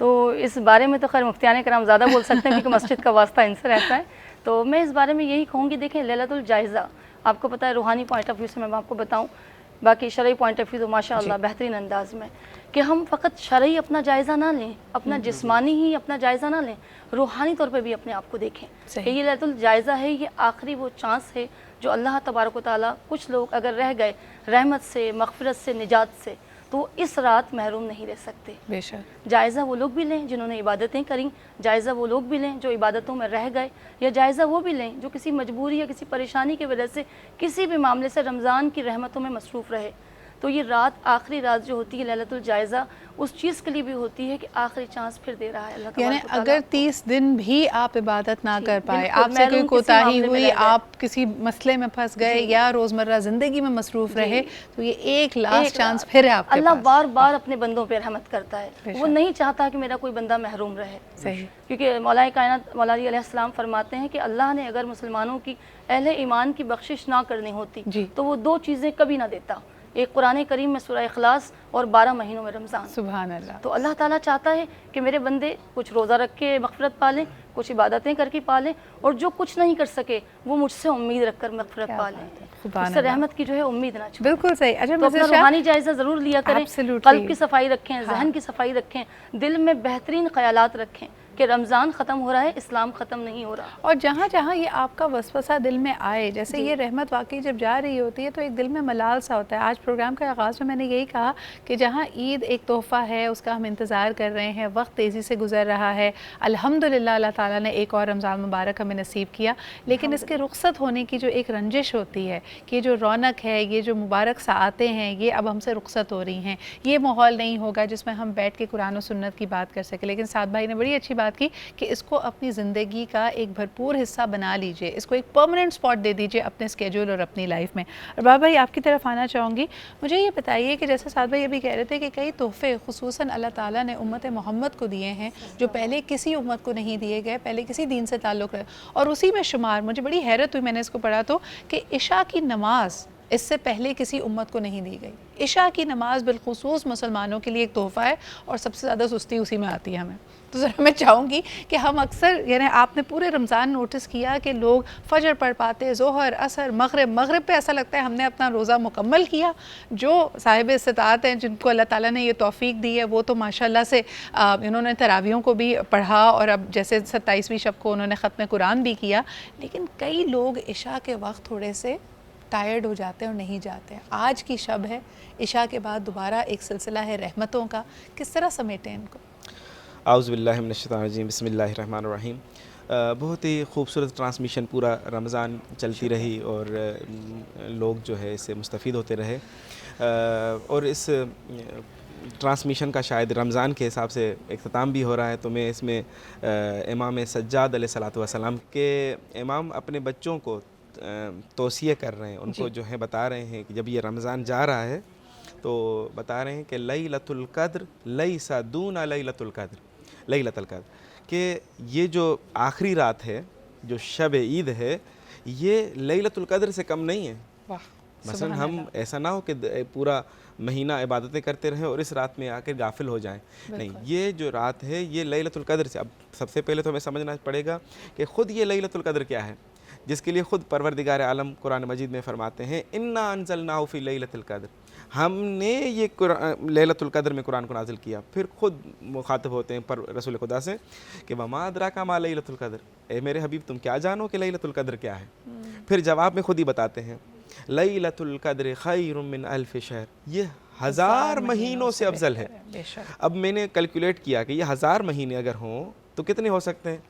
तो इस बारे में तो खैर मुफ्तियाने कराम ज़्यादा बोल सकते हैं क्योंकि मस्जिद का वास्ता इनसे रहता है। तो मैं इस बारे में यही कहूँगी, देखें लैलतुल जायज़ा आपको पता है रूहानी पॉइंट ऑफ व्यू से मैं आपको बताऊँ, बाकी शरई पॉइंट ऑफ व्यू तो माशाअल्लाह बेहतरीन अंदाज में, कि हम फ़कत शरई अपना जायज़ा ना लें, अपना जिस्मानी ही अपना जायज़ा ना लें, रूहानी तौर पे भी अपने आप को देखें कि ये लैलतुल जायज़ा है, ये आखिरी वो चांस है जो अल्लाह तबारक व तआला, कुछ लोग अगर रह गए रहमत से, मग़फ़िरत से, निजात से, तो इस रात महरूम नहीं रह सकते। बेशक जायज़ा वो लोग भी लें जिन्होंने इबादतें करी, जायज़ा वो लोग भी लें जो इबादतों में रह गए, या जायज़ा वो भी लें जो किसी मजबूरी या किसी परेशानी की वजह से किसी भी मामले से रमज़ान की रहमतों में मसरूफ़ रहे। तो ये रात, आखिरी रात जो होती है लैलतुल जायज़ा, उस चीज़ के लिए भी होती है कि आखिरी चांस फिर दे रहा है अल्लाह। यानी अगर 30 दिन भी आप इबादत ना कर पाए, आपसे कोई कोताही हुई, आप किसी मसले में फंस गए या रोज़मर्रा ज़िंदगी में मसरूफ़ रहे, तो ये एक लास्ट चांस फिर है आपके अल्लाह पास। बार बार अपने बंदों पर रहमत करता है, वो नहीं चाहता कि मेरा कोई बंदा महरूम रहे। सही, क्योंकि मौलाए कायनात मौला अली अलैहिस्सलाम फरमाते हैं कि अल्लाह ने अगर मुसलमानों की अहले ईमान की बख्शिश ना करनी होती तो वो 2 चीज़ें कभी ना देता। एक कुरान करीम में सूरह इखलास और 12 महीनों में रमज़ान। सुभान अल्लाह। तो अल्लाह ताला चाहता है कि मेरे बंदे कुछ रोज़ा रख के मग़फ़िरत पालें, कुछ इबादतें करके पालें, और जो कुछ नहीं कर सके वो मुझसे उम्मीद रखकर मग़फ़िरत पालें, इससे रहमत की जो है उम्मीद ना छोड़ें। बिल्कुल सही। अच्छा, तो अपना रूहानी जायज़ा ज़रूर लिया करें, क़ल्ब की सफाई रखें, जहन की सफाई रखें, दिल में बेहतरीन ख़यालात रखें कि रमज़ान ख़त्म हो रहा है, इस्लाम ख़त्म नहीं हो रहा। और जहाँ जहाँ ये आपका वसवसा दिल में आए, जैसे ये रहमत वाकई जब जा रही होती है तो एक दिल में मलाल सा होता है। आज प्रोग्राम के आगाज़ में मैंने यही कहा कि जहाँ ईद एक तोहफ़ा है, उसका हम इंतज़ार कर रहे हैं, वक्त तेज़ी से गुज़र रहा है, अल्हम्दुलिल्लाह अल्लाह ताला ने एक और रमज़ान मुबारक हमें नसीब किया, लेकिन इसके रुखसत होने की जो एक रंजिश होती है कि ये जो रौनक है, ये जो मुबारक साआतें हैं, ये अब हमसे रुखसत हो रही हैं। ये माहौल नहीं होगा जिसमें हम बैठ के कुरान और सुन्नत की बात कर सकें। लेकिन साद भाई ने बड़ी अच्छी बात की कि इसको अपनी ज़िंदगी का एक भरपूर हिस्सा बना लीजिए, इसको एक परमानेंट स्पॉट दे दीजिए अपने स्केड्यूल और अपनी लाइफ में। और बाबा भाई आपकी तरफ आना चाहूँगी, मुझे ये बताइए कि जैसे साद भाई अभी कह रहे थे कि कई तोहफ़े खुसूसन अल्लाह ताला ने उम्मत मोहम्मद को दिए हैं जो पहले किसी उम्मत को नहीं दिए गए, पहले किसी दीन से ताल्लुक़ रहे, और उसी में शुमार मुझे बड़ी हैरत हुई, मैंने इसको पढ़ा तो कि इशा की नमाज इससे पहले किसी उम्मत को नहीं दी गई। इशा की नमाज बिलखुसूस मुसलमानों के लिए एक तोहफ़ा है और सबसे ज़्यादा सुस्ती उसी में आती है हमें। तो ज़रा मैं चाहूँगी कि हम अक्सर, यानी आपने पूरे रमज़ान नोटिस किया कि लोग फ़जर पढ़ पाते, ज़ोहर, असर, मग़रिब पे ऐसा लगता है हमने अपना रोज़ा मुकम्मल किया। जो साहिब इस्तिताअत हैं, जिनको अल्लाह ताला ने ये तौफ़ीक दी है, वो तो माशाल्लाह से इन्होंने तरावियों को भी पढ़ा और अब जैसे 27वीं शब को उन्होंने ख़त्म कुरान भी किया। लेकिन कई लोग इशा के वक्त थोड़े से टायर्ड हो जाते हैं और नहीं जाते हैं। आज की शब है, इशा के बाद दोबारा एक सिलसिला है रहमतों का, किस तरह समेटें इनको? आउज़ु बिल्लाहि मिनश शैतानिर रजीम, बिस्मिल्लाहिर रहमानिर रहीम। बहुत ही खूबसूरत ट्रांसमिशन पूरा रमज़ान चलती रही और लोग जो है इससे मुस्तफ़ीद होते रहे, और इस ट्रांसमिशन का शायद रमज़ान के हिसाब से इख्तिताम भी हो रहा है। तो मैं इसमें इमाम सज्जाद अलैहिस्सलातु वस्सलाम के इमाम अपने बच्चों को तौसिया कर रहे हैं, उनको जो है बता रहे हैं कि जब ये रमज़ान जा रहा है तो बता रहे हैं कि लैलतुल क़द्र लैसा दूना लैलतुल क़द्र, लैलतुल क़द्र, कि ये जो आखिरी रात है, जो शब ईद है, ये लैलतुल क़द्र से कम नहीं है। मसलन हम ऐसा ना हो कि पूरा महीना इबादतें करते रहें और इस रात में आकर गाफिल हो जाएं, नहीं, ये जो रात है ये लैलतुल क़द्र से। अब सबसे पहले तो हमें समझना पड़ेगा कि ख़ुद ये लैलतुल क़द्र क्या है, जिसके लिए ख़ुद परवरदिगार आलम कुरान मजीद में फरमाते हैं इन्ना अंज़लनाहु फ़ी लैलतिल क़द्र, हमने ये लैलतुल क़द्र में कुरान को नाजिल किया। फिर ख़ुद मुखातिब होते हैं पर रसूल खुदा से कि वमा अदराका मा लैलतुल क़द्र, ए मेरे हबीब तुम क्या जानो कि लैलतुल क़द्र क्या है। फिर जवाब में ख़ुद ही बताते हैं लैलतुल क़द्र खैरुम मिन अल्फ़ शहर, ये 1000 महीनों से अफजल है। अब मैंने कैलकुलेट किया कि ये 1000 महीने अगर हों तो कितने हो सकते हैं?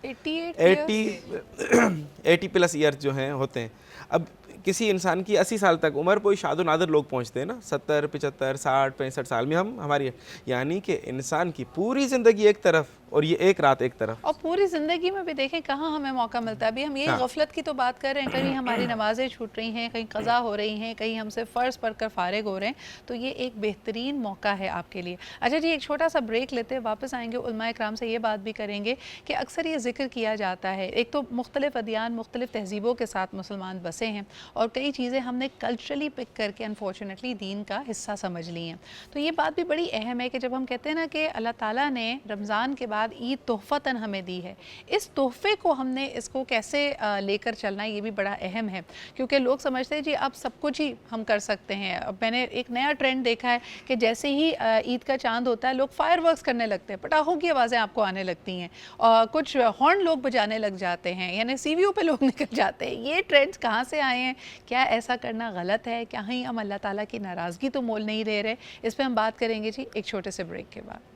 80 प्लस ईयर जो हैं होते हैं। अब किसी इंसान की 80 साल तक उम्र, कोई शादो नादर लोग पहुंचते हैं ना 70, 75, 60, 65 साल में हम हमारी, यानी कि इंसान की पूरी ज़िंदगी एक तरफ और ये एक रात एक तरफ। और पूरी ज़िंदगी में भी देखें कहाँ हमें मौका मिलता है। अभी हम यही गफलत की तो बात कर रहे हैं, कहीं हमारी नमाज़ें छूट रही हैं, कहीं क़ज़ा हो रही हैं, कहीं हमसे फ़र्ज़ पढ़कर फ़ारिग हो रहे हैं, तो ये एक बेहतरीन मौका है आपके लिए। अच्छा जी, एक छोटा सा ब्रेक लेते हैं, वापस आएंगे, उलमा इकराम से ये बात भी करेंगे कि अक्सर ये जिक्र किया जाता है, एक तो मुख्तलिफ़ अदियान, मुख्तलिफ़ तहज़ीबों के साथ मुसलमान बसे हैं और कई चीज़ें हमने कल्चरली पिक करके अनफॉर्चुनेटली दीन का हिस्सा समझ ली हैं। तो ये बात भी बड़ी अहम है कि जब हम कहते हैं ना कि अल्लाह ताला ने रमज़ान के बाद ईद तोहफ़तन हमें दी है, इस तोहफ़े को हमने इसको कैसे लेकर चलना है, ये भी बड़ा अहम है। क्योंकि लोग समझते हैं जी अब सब कुछ ही हम कर सकते हैं। अब मैंने एक नया ट्रेंड देखा है कि जैसे ही ईद का चांद होता है लोग फायरवर्क्स करने लगते हैं, पटाखों की आवाज़ें आपको आने लगती हैं और कुछ हॉर्न लोग बजाने लग जाते हैं, यानी सीवीओ पे लोग निकल जाते हैं। ये ट्रेंड्स कहाँ से आए हैं? क्या ऐसा करना गलत है? क्या ही हम अल्लाह ताला की नाराज़गी तो मोल नहीं ले रहे? इस पर हम बात करेंगे जी एक छोटे से ब्रेक के बाद।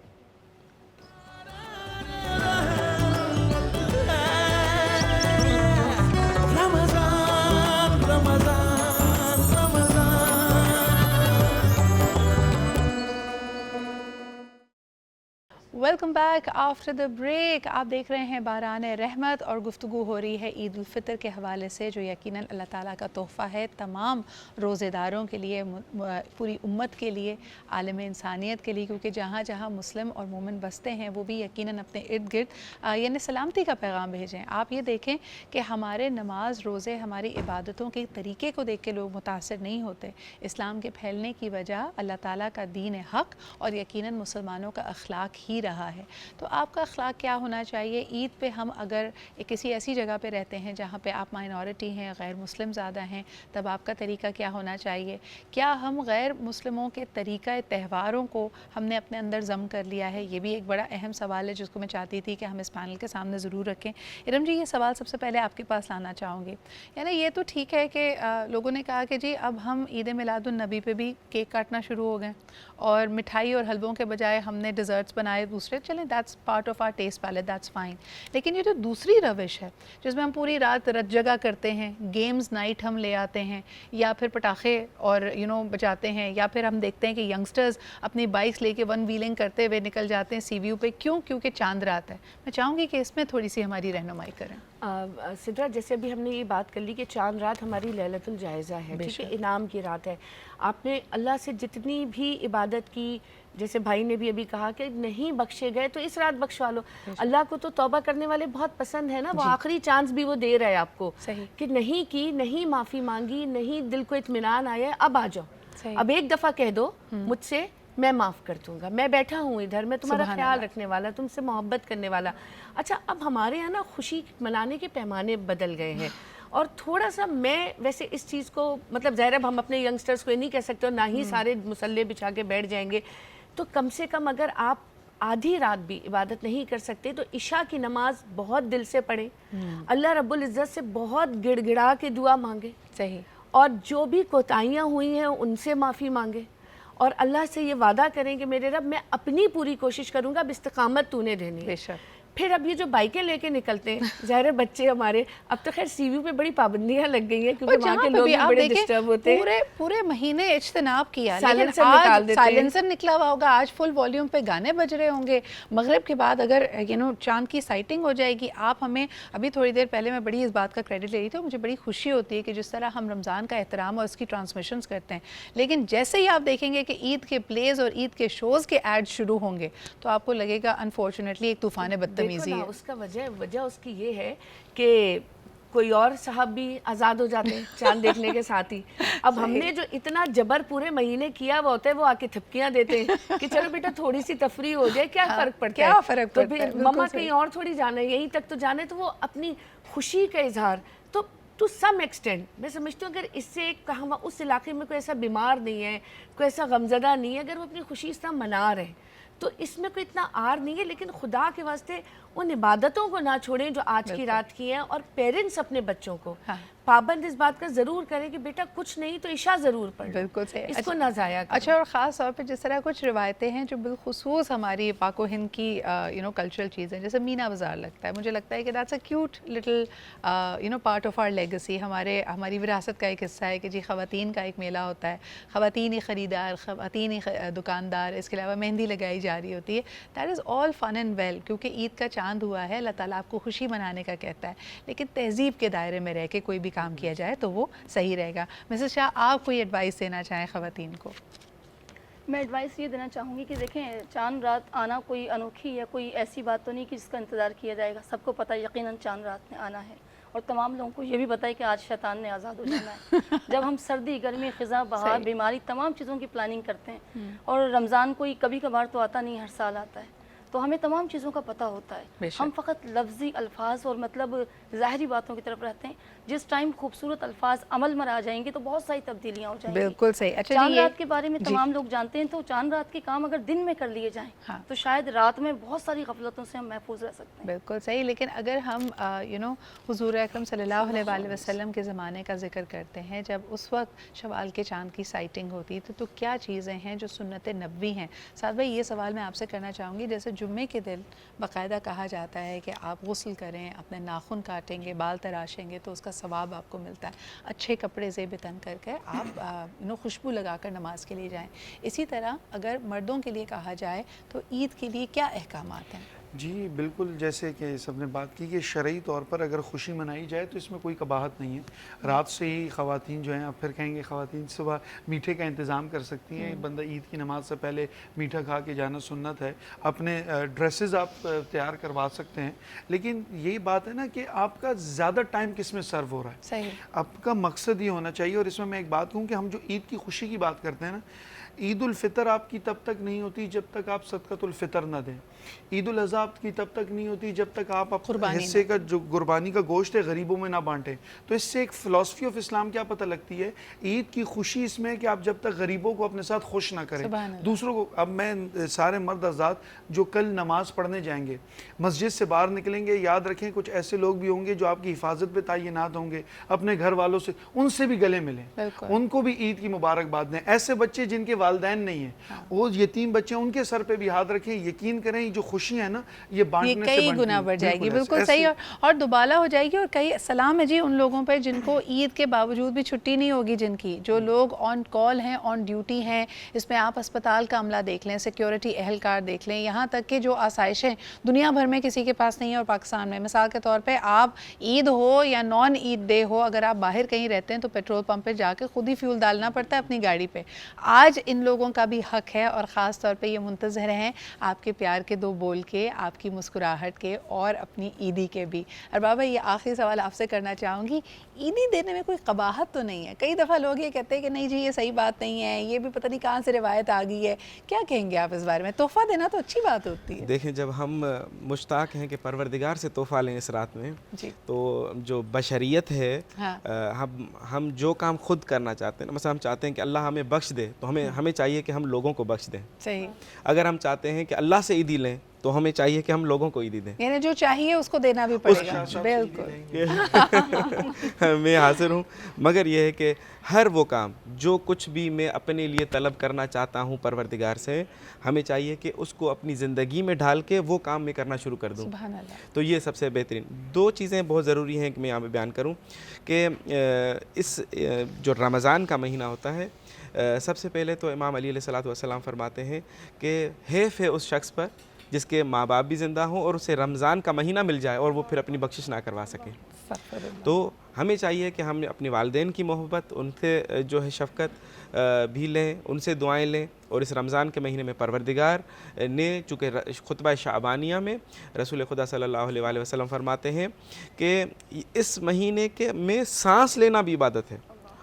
Welcome back after the break. आप देख रहे हैं बारान रहमत और गुफ्तगू हो रही है ईद उल फितर के हवाले से, जो यकीनन अल्लाह ताला का तोहफ़ा है तमाम रोज़ेदारों के लिए, पूरी उम्मत के लिए, आलम इंसानियत के लिए, क्योंकि जहाँ जहाँ मुस्लिम और मोमिन बसते हैं वो भी यकीनन अपने इर्द गिर्द यानी सलामती का पैगाम भेजें। आप ये देखें कि हमारे नमाज रोज़े, हमारी इबादतों के तरीके को देख के लोग मुतासर नहीं होते। इस्लाम के फैलने की वजह अल्लाह ताला का दीन हक़ और यकीनन मुसलमानों का अखलाक ही रहा है। तो आपका अखलाक क्या होना चाहिए? ईद पे हम अगर किसी ऐसी जगह पे रहते हैं जहाँ पे आप माइनॉरिटी हैं, गैर मुस्लिम ज़्यादा हैं, तब आपका तरीका क्या होना चाहिए? क्या हम गैर मुस्लिमों के तरीक़ा त्यौहारों को हमने अपने अंदर ज़म कर लिया है? ये भी एक बड़ा अहम सवाल है जिसको मैं चाहती थी कि हम इस पैनल के सामने ज़रूर रखें। इरम जी, ये सवाल सबसे पहले आपके पास लाना चाहूँगी। यानी ये तो ठीक है कि लोगों ने कहा कि जी अब हम ईद मिलादुन नबी पे भी केक काटना शुरू हो गए और मिठाई और हलवों के बजाय हमने डिज़र्ट्स बनाए दूसरे। चलें, that's part of our taste palette, that's fine. लेकिन ये जो दूसरी रविश है जिसमें हम पूरी रात रत जगा करते हैं, गेम्स नाइट हम ले आते हैं, या फिर पटाखे और बजाते हैं, या फिर हम देखते हैं कि यंगस्टर्स अपनी बाइक्स लेके वन व्हीलिंग करते हुए निकल जाते हैं सी व्यू पे। क्यों? क्योंकि चांद रात है। मैं चाहूँगी कि इसमें थोड़ी सी हमारी रहनुमाई करें। सिद्रा, जैसे अभी हमने ये बात कर ली कि चांद रात हमारी लैलतुल जायज़ा है, ठीक है, इनाम की रात है। आपने अल्लाह से जितनी भी इबादत की, जैसे भाई ने भी अभी कहा कि नहीं बख्शे गए तो इस रात बख्शवा लो। अल्लाह को तो तौबा करने वाले बहुत पसंद है ना, वो आखिरी चांस भी वो दे रहा है आपको कि नहीं की, नहीं माफ़ी मांगी, नहीं दिल को इत्मीनान आया, अब आ जाओ, अब एक दफ़ा कह दो मुझसे, मैं माफ़ कर दूंगा, मैं बैठा हूँ इधर, मैं तुम्हारा ख्याल रखने वाला, तुमसे मोहब्बत करने वाला। अच्छा, अब हमारे यहाँ ना खुशी मनाने के पैमाने बदल गए हैं और थोड़ा सा मैं वैसे इस चीज़ को, मतलब ज़ाहिर हम अपने यंगस्टर्स को ये नहीं कह सकते, ना ही सारे मुसल्ले बिछा के बैठ जाएंगे, तो कम से कम अगर आप आधी रात भी इबादत नहीं कर सकते तो इशा की नमाज बहुत दिल से पढ़ें, अल्लाह रब्बुल इज़्ज़त से बहुत गिड़गिड़ा के दुआ मांगे, सही, और जो भी कोताहियाँ हुई हैं उनसे माफ़ी मांगे और अल्लाह से ये वादा करें कि मेरे रब, मैं अपनी पूरी कोशिश करूँगा, अब इस्तिकामत तूने देनी है। बेशक। फिर अब ये जो बाइकें लेके निकलते हैं, ज़ाहिर बच्चे हमारे, अब तो खैर सीवी पे बड़ी पाबंदियां लग गई हैं क्योंकि वहाँ के लोग भी बड़े डिस्टर्ब होते हैं। पूरे महीने इज्तिनाब किया, लेकिन आज साइलेंसर निकला हुआ होगा, आज फुल वॉल्यूम पे गाने बज रहे होंगे। मगरिब के बाद अगर चांद की साइटिंग हो जाएगी, आप हमें अभी थोड़ी देर पहले मैं बड़ी इस बात का क्रेडिट ले रही थी, मुझे बड़ी खुशी होती है कि जिस तरह हम रमज़ान का एहतराम और उसकी ट्रांसमिशंस करते हैं, लेकिन जैसे ही आप देखेंगे कि ईद के प्लेज़ और ईद के शोज़ के एड शुरू होंगे तो आपको लगेगा अनफॉर्चुनेटली एक तूफ़ान बदतमीज़ी है। उसका वजह उसकी ये है कि कोई और साहब भी आज़ाद हो जाते हैं चांद देखने के साथ ही। अब हमने जो इतना जबर पूरे महीने किया वो होता है, वो आके थपकियां देते हैं कि चलो बेटा थोड़ी सी तफरी हो जाए, क्या फ़र्क पड़ता है, क्या फ़र्क पड़ता है, मम्मा कहीं और थोड़ी जाना है, यहीं तक तो जाने, तो वो अपनी खुशी का इजहार, तो टू सम एक्सटेंट मैं समझती हूँ अगर इससे हम उस इलाके में कोई ऐसा बीमार नहीं है, कोई ऐसा गमज़दा नहीं है, अगर वो अपनी खुशी इस तरह मना रहे हैं तो इसमें कोई इतना आर नहीं है। लेकिन खुदा के वास्ते उन इबादतों को ना छोड़ें जो आज की रात की हैं, और पेरेंट्स अपने बच्चों को पाबंद इस बात का ज़रूर करें कि बेटा कुछ नहीं तो इशा ज़रूर पढ़, बिल्कुल सही, इसको ना ज़ाया करें। अच्छा, और ख़ास तौर पे जिस तरह कुछ रिवायतें हैं जो बिलखुसूस हमारी पाको हिंद की कल्चरल चीज़ें, जैसे मीना बाज़ार लगता है, मुझे लगता है कि that's a cute little part of our legacy, हमारी विरासत का एक हिस्सा है कि जी ख़वातीन का एक मेला होता है, ख़वातीन ही ख़रीदार, ख़वातीन ही दुकानदार, इसके अलावा मेहंदी लगाई जा रही होती है। That is all fun and well, क्योंकि ईद का चांद हुआ है, अल्लाह ताला आपको खुशी मनाने का कहता है, लेकिन तहज़ीब के दायरे में रह के कोई भी काम किया जाए तो वो सही रहेगा। मिसेस शाह, आप कोई एडवाइस देना चाहें ख़वातीन को? मैं एडवाइस ये देना चाहूँगी कि देखें, चांद रात आना कोई अनोखी या कोई ऐसी बात तो नहीं कि जिसका इंतज़ार किया जाएगा। सबको पता है यकीनन चांद रात में आना है, और तमाम लोगों को ये भी पता है कि आज शैतान ने आज़ाद हो जाना है। जब हम सर्दी, गर्मी, ख़िज़ा, बहार, बीमारी, तमाम चीज़ों की प्लानिंग करते हैं, और रमज़ान कोई कभी कभार तो आता नहीं, हर साल आता है, तो हमें तमाम चीज़ों का पता होता है। हम फ़कत लफ्ज़ी अल्फाज और मतलब ज़ाहिरी बातों की तरफ रहते हैं। जिस टाइम खूबसूरत अल्फाज अमल में आ जाएंगे तो बहुत सारी तब्दीलियाँ हो जाएंगी। बिल्कुल सही। अच्छा, चांद रात के बारे में तमाम लोग जानते हैं, तो चांद रात के काम अगर दिन में कर लिए जाएँ तो शायद रात में बहुत सारी गफलतों से हम महफूज रह सकते हैं। बिल्कुल सही। लेकिन अगर हम हुज़ूर अकरम सल्लल्लाहु अलैहि वसल्लम के ज़माने का जिक्र करते हैं, जब उस वक्त शवाल के चांद की साइटिंग होती तो क्या चीज़ें हैं जो सुन्नत नबवी हैं? साथ भाई, ये सवाल मैं आपसे करना चाहूँगी, जैसे जुम्मे के दिन बाकायदा कहा जाता है कि आप गुस्ल करें, अपने नाखून काटेंगे, बाल तराशेंगे तो उसका सवाब आपको मिलता है। अच्छे कपड़े ज़ेब तन करके आप खुशबू लगाकर नमाज के लिए जाएं। इसी तरह अगर मर्दों के लिए कहा जाए तो ईद के लिए क्या अहकामात हैं? जी बिल्कुल, जैसे कि सबने बात की कि शरई तौर पर अगर खुशी मनाई जाए तो इसमें कोई कबाहत नहीं है। रात से ही ख़वातीन जो हैं, आप फिर कहेंगे ख़वातीन सुबह मीठे का इंतज़ाम कर सकती हैं। बंदा ईद की नमाज से पहले मीठा खा के जाना सुन्नत है। अपने ड्रेसेस आप तैयार करवा सकते हैं, लेकिन यही बात है ना कि आपका ज़्यादा टाइम किस में सर्व हो रहा है। सही। आपका मकसद ये होना चाहिए। और इसमें मैं एक बात कहूँ कि हम जो ईद की खुशी की बात करते हैं ना, ईद उल फितर आपकी तब तक नहीं होती जब तक आप सदक़तुल फितर ना दें। ईद उल अज़हा की तब तक नहीं होती जब तक आप अपने हिस्से का जो कुर्बानी का गोश्त है गरीबों में ना बांटें। तो इससे एक फ़िलासफ़ी ऑफ इस्लाम क्या पता लगती है, ईद की खुशी इसमें है कि आप जब तक गरीबों को अपने साथ खुश ना करें, दूसरों को। अब मैं सारे मर्द आज़ाद जो कल नमाज़ पढ़ने जाएंगे, मस्जिद से बाहर निकलेंगे, याद रखें कुछ ऐसे लोग भी होंगे जो आपकी हिफाजत पे तैनात होंगे, अपने घर वालों से उनसे भी गले मिलें, उनको भी ईद की मुबारकबाद दें। ऐसे बच्चे जिनके वालिदैन नहीं है, वो यतीम बच्चे, उनके सर पे भी हाथ रखें। यकीन करें जो खुशियाँ है ना, ये बांटने से कई गुना बढ़ जाएगी। बिल्कुल सही। और दुबाला हो जाएगी। और कई सलाम है जी उन लोगों पर जिनको ईद के बावजूद भी छुट्टी नहीं होगी, जिनकी जो लोग ऑन कॉल हैं, ऑन ड्यूटी हैं। इसमें आप अस्पताल का अमला देख लें, सिक्योरिटी एहलकार देख लें, यहाँ तक कि जो आसाइशें दुनिया भर में किसी के पास नहीं है और पाकिस्तान में, मिसाल के तौर पर आप ईद हो या नॉन ईद डे हो, अगर आप बाहर कहीं रहते हैं तो पेट्रोल पंप पर जाकर खुद ही फ्यूल डालना पड़ता है अपनी गाड़ी पर। आज इन लोगों का भी हक है और ख़ास तौर पे ये मुंतज़र हैं आपके प्यार के दो बोल के, आपकी मुस्कुराहट के और अपनी ईदी के भी। और बाबा, ये आखिरी सवाल आपसे करना चाहूँगी, ईदी देने में कोई कबाहत तो नहीं है? कई दफ़ा लोग ये कहते हैं कि नहीं जी ये सही बात नहीं है, ये भी पता नहीं कहाँ से रिवायत आ गई है। क्या कहेंगे आप इस बारे में? तोहफ़ा देना तो अच्छी बात होती है। देखें, जब हम मुश्ताक हैं कि परवरदिगार से तोहफ़ा लें इस रात में जी, तो जो बशरियत है, हाँ। हम जो काम खुद करना चाहते हैं, मतलब हम चाहते हैं कि अल्लाह हमें बख्श दे, तो हमें चाहिए कि हम लोगों को बख्श दें। सही। अगर हम चाहते हैं कि अल्लाह से ईदी लें तो हमें चाहिए कि हम लोगों को ईदी दें। यानी जो चाहिए उसको देना भी पड़ेगा। बिल्कुल। मैं हाजिर हूँ, मगर यह है कि हर वो काम जो कुछ भी मैं अपने लिए तलब करना चाहता हूँ परवरदिगार से, हमें चाहिए कि उसको अपनी ज़िंदगी में ढाल के वो काम मैं करना शुरू कर दूँ। सुभान अल्लाह। तो ये सबसे बेहतरीन दो चीज़ें बहुत ज़रूरी हैं कि मैं यहाँ पे बयान करूँ कि इस जो रमज़ान का महीना होता है, सबसे पहले तो इमाम अली अलैहिस्सलातु वस्सलाम फरमाते हैं कि हैफ़ है उस शख्स पर जिसके माँ बाप भी ज़िंदा हों और उसे रमज़ान का महीना मिल जाए और वो फिर अपनी बख्शिश ना करवा सके। तो हमें चाहिए कि हम अपने वालिदैन की मोहब्बत, उनसे जो है शफ़क़त भी लें, उनसे दुआएं लें। और इस रमज़ान के महीने में परवरदिगार ने, चूँकि खुतबा शाबानिया में रसूल खुदा सल्लल्लाहु अलैहि वसल्लम फरमाते हैं कि इस महीने के में सांस लेना भी इबादत है,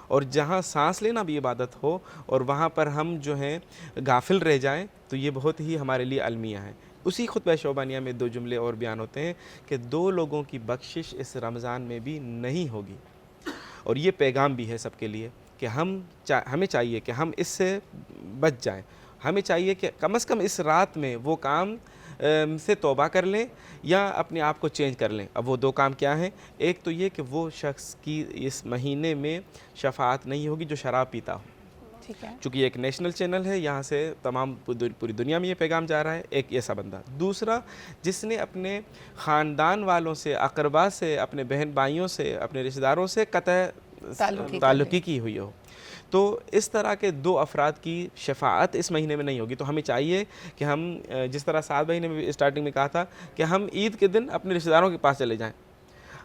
और जहाँ सांस लेना भी इबादत हो और वहाँ पर हम जो हैं गाफिल रह जाएं तो ये बहुत ही हमारे लिए अलमिया है। उसी खुतबा शाबानिया में दो जुमले और बयान होते हैं कि दो लोगों की बख्शिश इस रमज़ान में भी नहीं होगी। और ये पैगाम भी है सबके लिए कि हमें चाहिए कि हम इससे बच जाएं। हमें चाहिए कि कम से कम इस रात में वो काम से तौबा कर लें या अपने आप को चेंज कर लें। अब वो दो काम क्या हैं? एक तो ये कि वो शख्स की इस महीने में शफाअत नहीं होगी जो शराब पीता हो, ठीक है, चूँकि एक नेशनल चैनल है, यहाँ से तमाम पूरी दुनिया में ये पैगाम जा रहा है। एक ऐसा बंदा। दूसरा, जिसने अपने ख़ानदान वालों से, अकरबा से, अपने बहन भाइयों से, अपने रिश्तेदारों से कतई ताल्लुकी की हुई हो, तो इस तरह के दो अफराद की शफाअत इस महीने में नहीं होगी। तो हमें चाहिए कि हम जिस तरह 7 महीने में स्टार्टिंग में कहा था कि हम ईद के दिन अपने रिश्तेदारों के पास चले जाएं।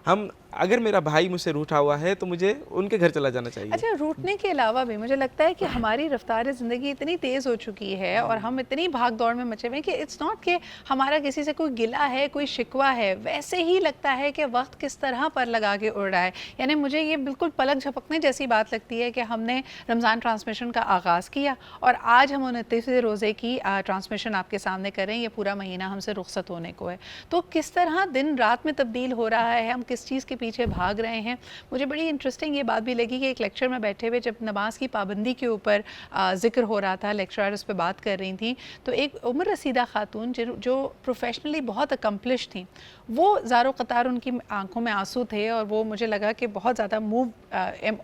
हम अगर मेरा भाई मुझसे रूठा हुआ है तो मुझे उनके घर चला जाना चाहिए। अच्छा, रूठने के अलावा भी मुझे लगता है कि हमारी रफ्तार ज़िंदगी इतनी तेज़ हो चुकी है और हम इतनी भाग दौड़ में मचे हुए हैं कि इट्स नॉट कि हमारा किसी से कोई गिला है, कोई शिकवा है। वैसे ही लगता है कि वक्त किस तरह पर लगा के उड़ रहा है। यानी मुझे ये बिल्कुल पलक झपकने जैसी बात लगती है कि हमने रमज़ान ट्रांसमिशन का आगाज़ किया और आज हम 29वें रोज़े की ट्रांसमिशन आपके सामने करें। ये पूरा महीना हमसे रुखसत होने को है। तो किस तरह दिन रात में तब्दील हो रहा है, हम किस चीज़ के पीछे भाग रहे हैं। मुझे बड़ी इंटरेस्टिंग ये बात भी लगी कि एक लेक्चर में बैठे हुए जब नमाज की पाबंदी के ऊपर जिक्र हो रहा था, लेक्चरर उस पर बात कर रही थी, तो एक उम्र रसीदा खातून जो प्रोफेशनली बहुत अकम्पलिश थी, वो ज़ारो क़तार उनकी आंखों में आंसू थे और वो मुझे लगा कि बहुत ज़्यादा मूव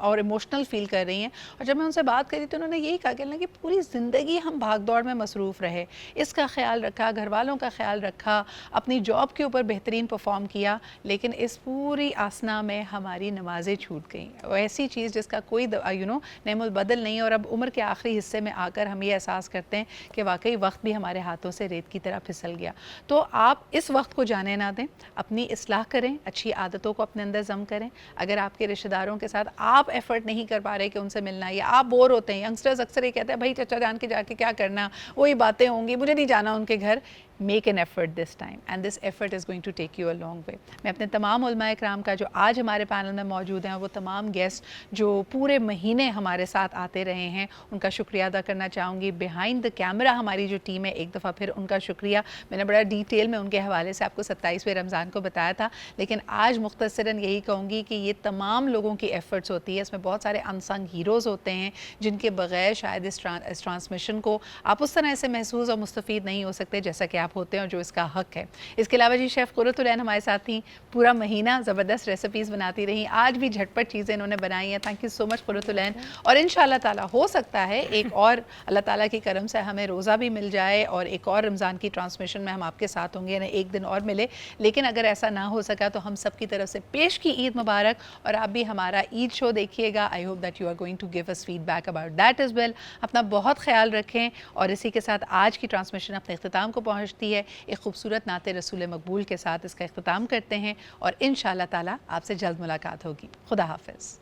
और इमोशनल फ़ील कर रही हैं। और जब मैं उनसे बात करी तो उन्होंने यही कहा कि पूरी ज़िंदगी हम भाग दौड़ में मसरूफ़ रहे, इसका ख्याल रखा, घर वालों का ख्याल रखा, अपनी जॉब के ऊपर बेहतरीन परफॉर्म किया, लेकिन इस पूरी आसना में हमारी नमाज़ें छूट गई। और ऐसी चीज़ जिसका कोई नेमुल बदल नहीं। और अब उम्र के आखिरी हिस्से में आकर हम ये एहसास करते हैं कि वाकई वक्त भी हमारे हाथों से रेत की तरह फिसल गया। तो आप इस वक्त को जाने ना दें, अपनी इस्लाह करें, अच्छी आदतों को अपने अंदर जम करें। अगर आपके रिश्तेदारों के साथ आप एफर्ट नहीं कर पा रहे कि उनसे मिलना, या आप बोर होते हैं, यंगस्टर्स अक्सर ये कहते हैं भाई चचा जान के जाके क्या करना, वही बातें होंगी, मुझे नहीं जाना उनके घर। Make an effort this time and this effort is going to take you a long way. मैं अपने तमाम उलमाए कराम का जो आज हमारे पैनल में मौजूद हैं, वो तमाम गेस्ट जो पूरे महीने हमारे साथ आते रहे हैं, उनका शुक्रिया अदा करना चाहूँगी। बिहाइंड द कैमरा हमारी जो टीम है, एक दफ़ा फिर उनका शुक्रिया। मैंने बड़ा डिटेल में उनके हवाले से आपको 27वें रमज़ान को बताया था, लेकिन आज मुख्तसरन यही कहूँगी कि ये तमाम लोगों की एफ़र्ट्स होती है। इसमें बहुत सारे अनसंग हीरोज़ होते हैं जिनके बग़ैर शायद इस ट्रांसमिशन को आप उस तरह से महसूस और मुस्तफ़ीद नहीं हो सकते जैसा कि आप होते हैं और जो इसका हक है। इसके अलावा जी शेफ़ कुर्रतुल ऐन हमारे साथ थी, पूरा महीना ज़बरदस्त रेसिपीज़ बनाती रही, आज भी झटपट चीज़ें इन्होंने बनाई हैं। Thank you so much Qurratul Ain. और इंशाअल्लाह ताला हो सकता है एक और अल्लाह ताला की करम से हमें रोज़ा भी मिल जाए और एक और रमज़ान की ट्रांसमिशन में हम आपके साथ होंगे, यानी एक दिन और मिले। लेकिन अगर ऐसा ना हो सका तो हम सब की तरफ से पेश की ईद मुबारक, और आप भी हमारा ईद शो देखिएगा। I hope that you are going to give us feedback about that as well. अपना बहुत ख्याल रखें। और इसी के साथ आज की ट्रांसमिशन अपने इख्तिताम को पहुँचती है। एक खूबसूरत नाते रसूल मकबूल के साथ इसका इख्तिताम करते हैं और इंशाअल्लाह ताला आपसे जल्द मुलाकात होगी। खुदा हाफ़िज़।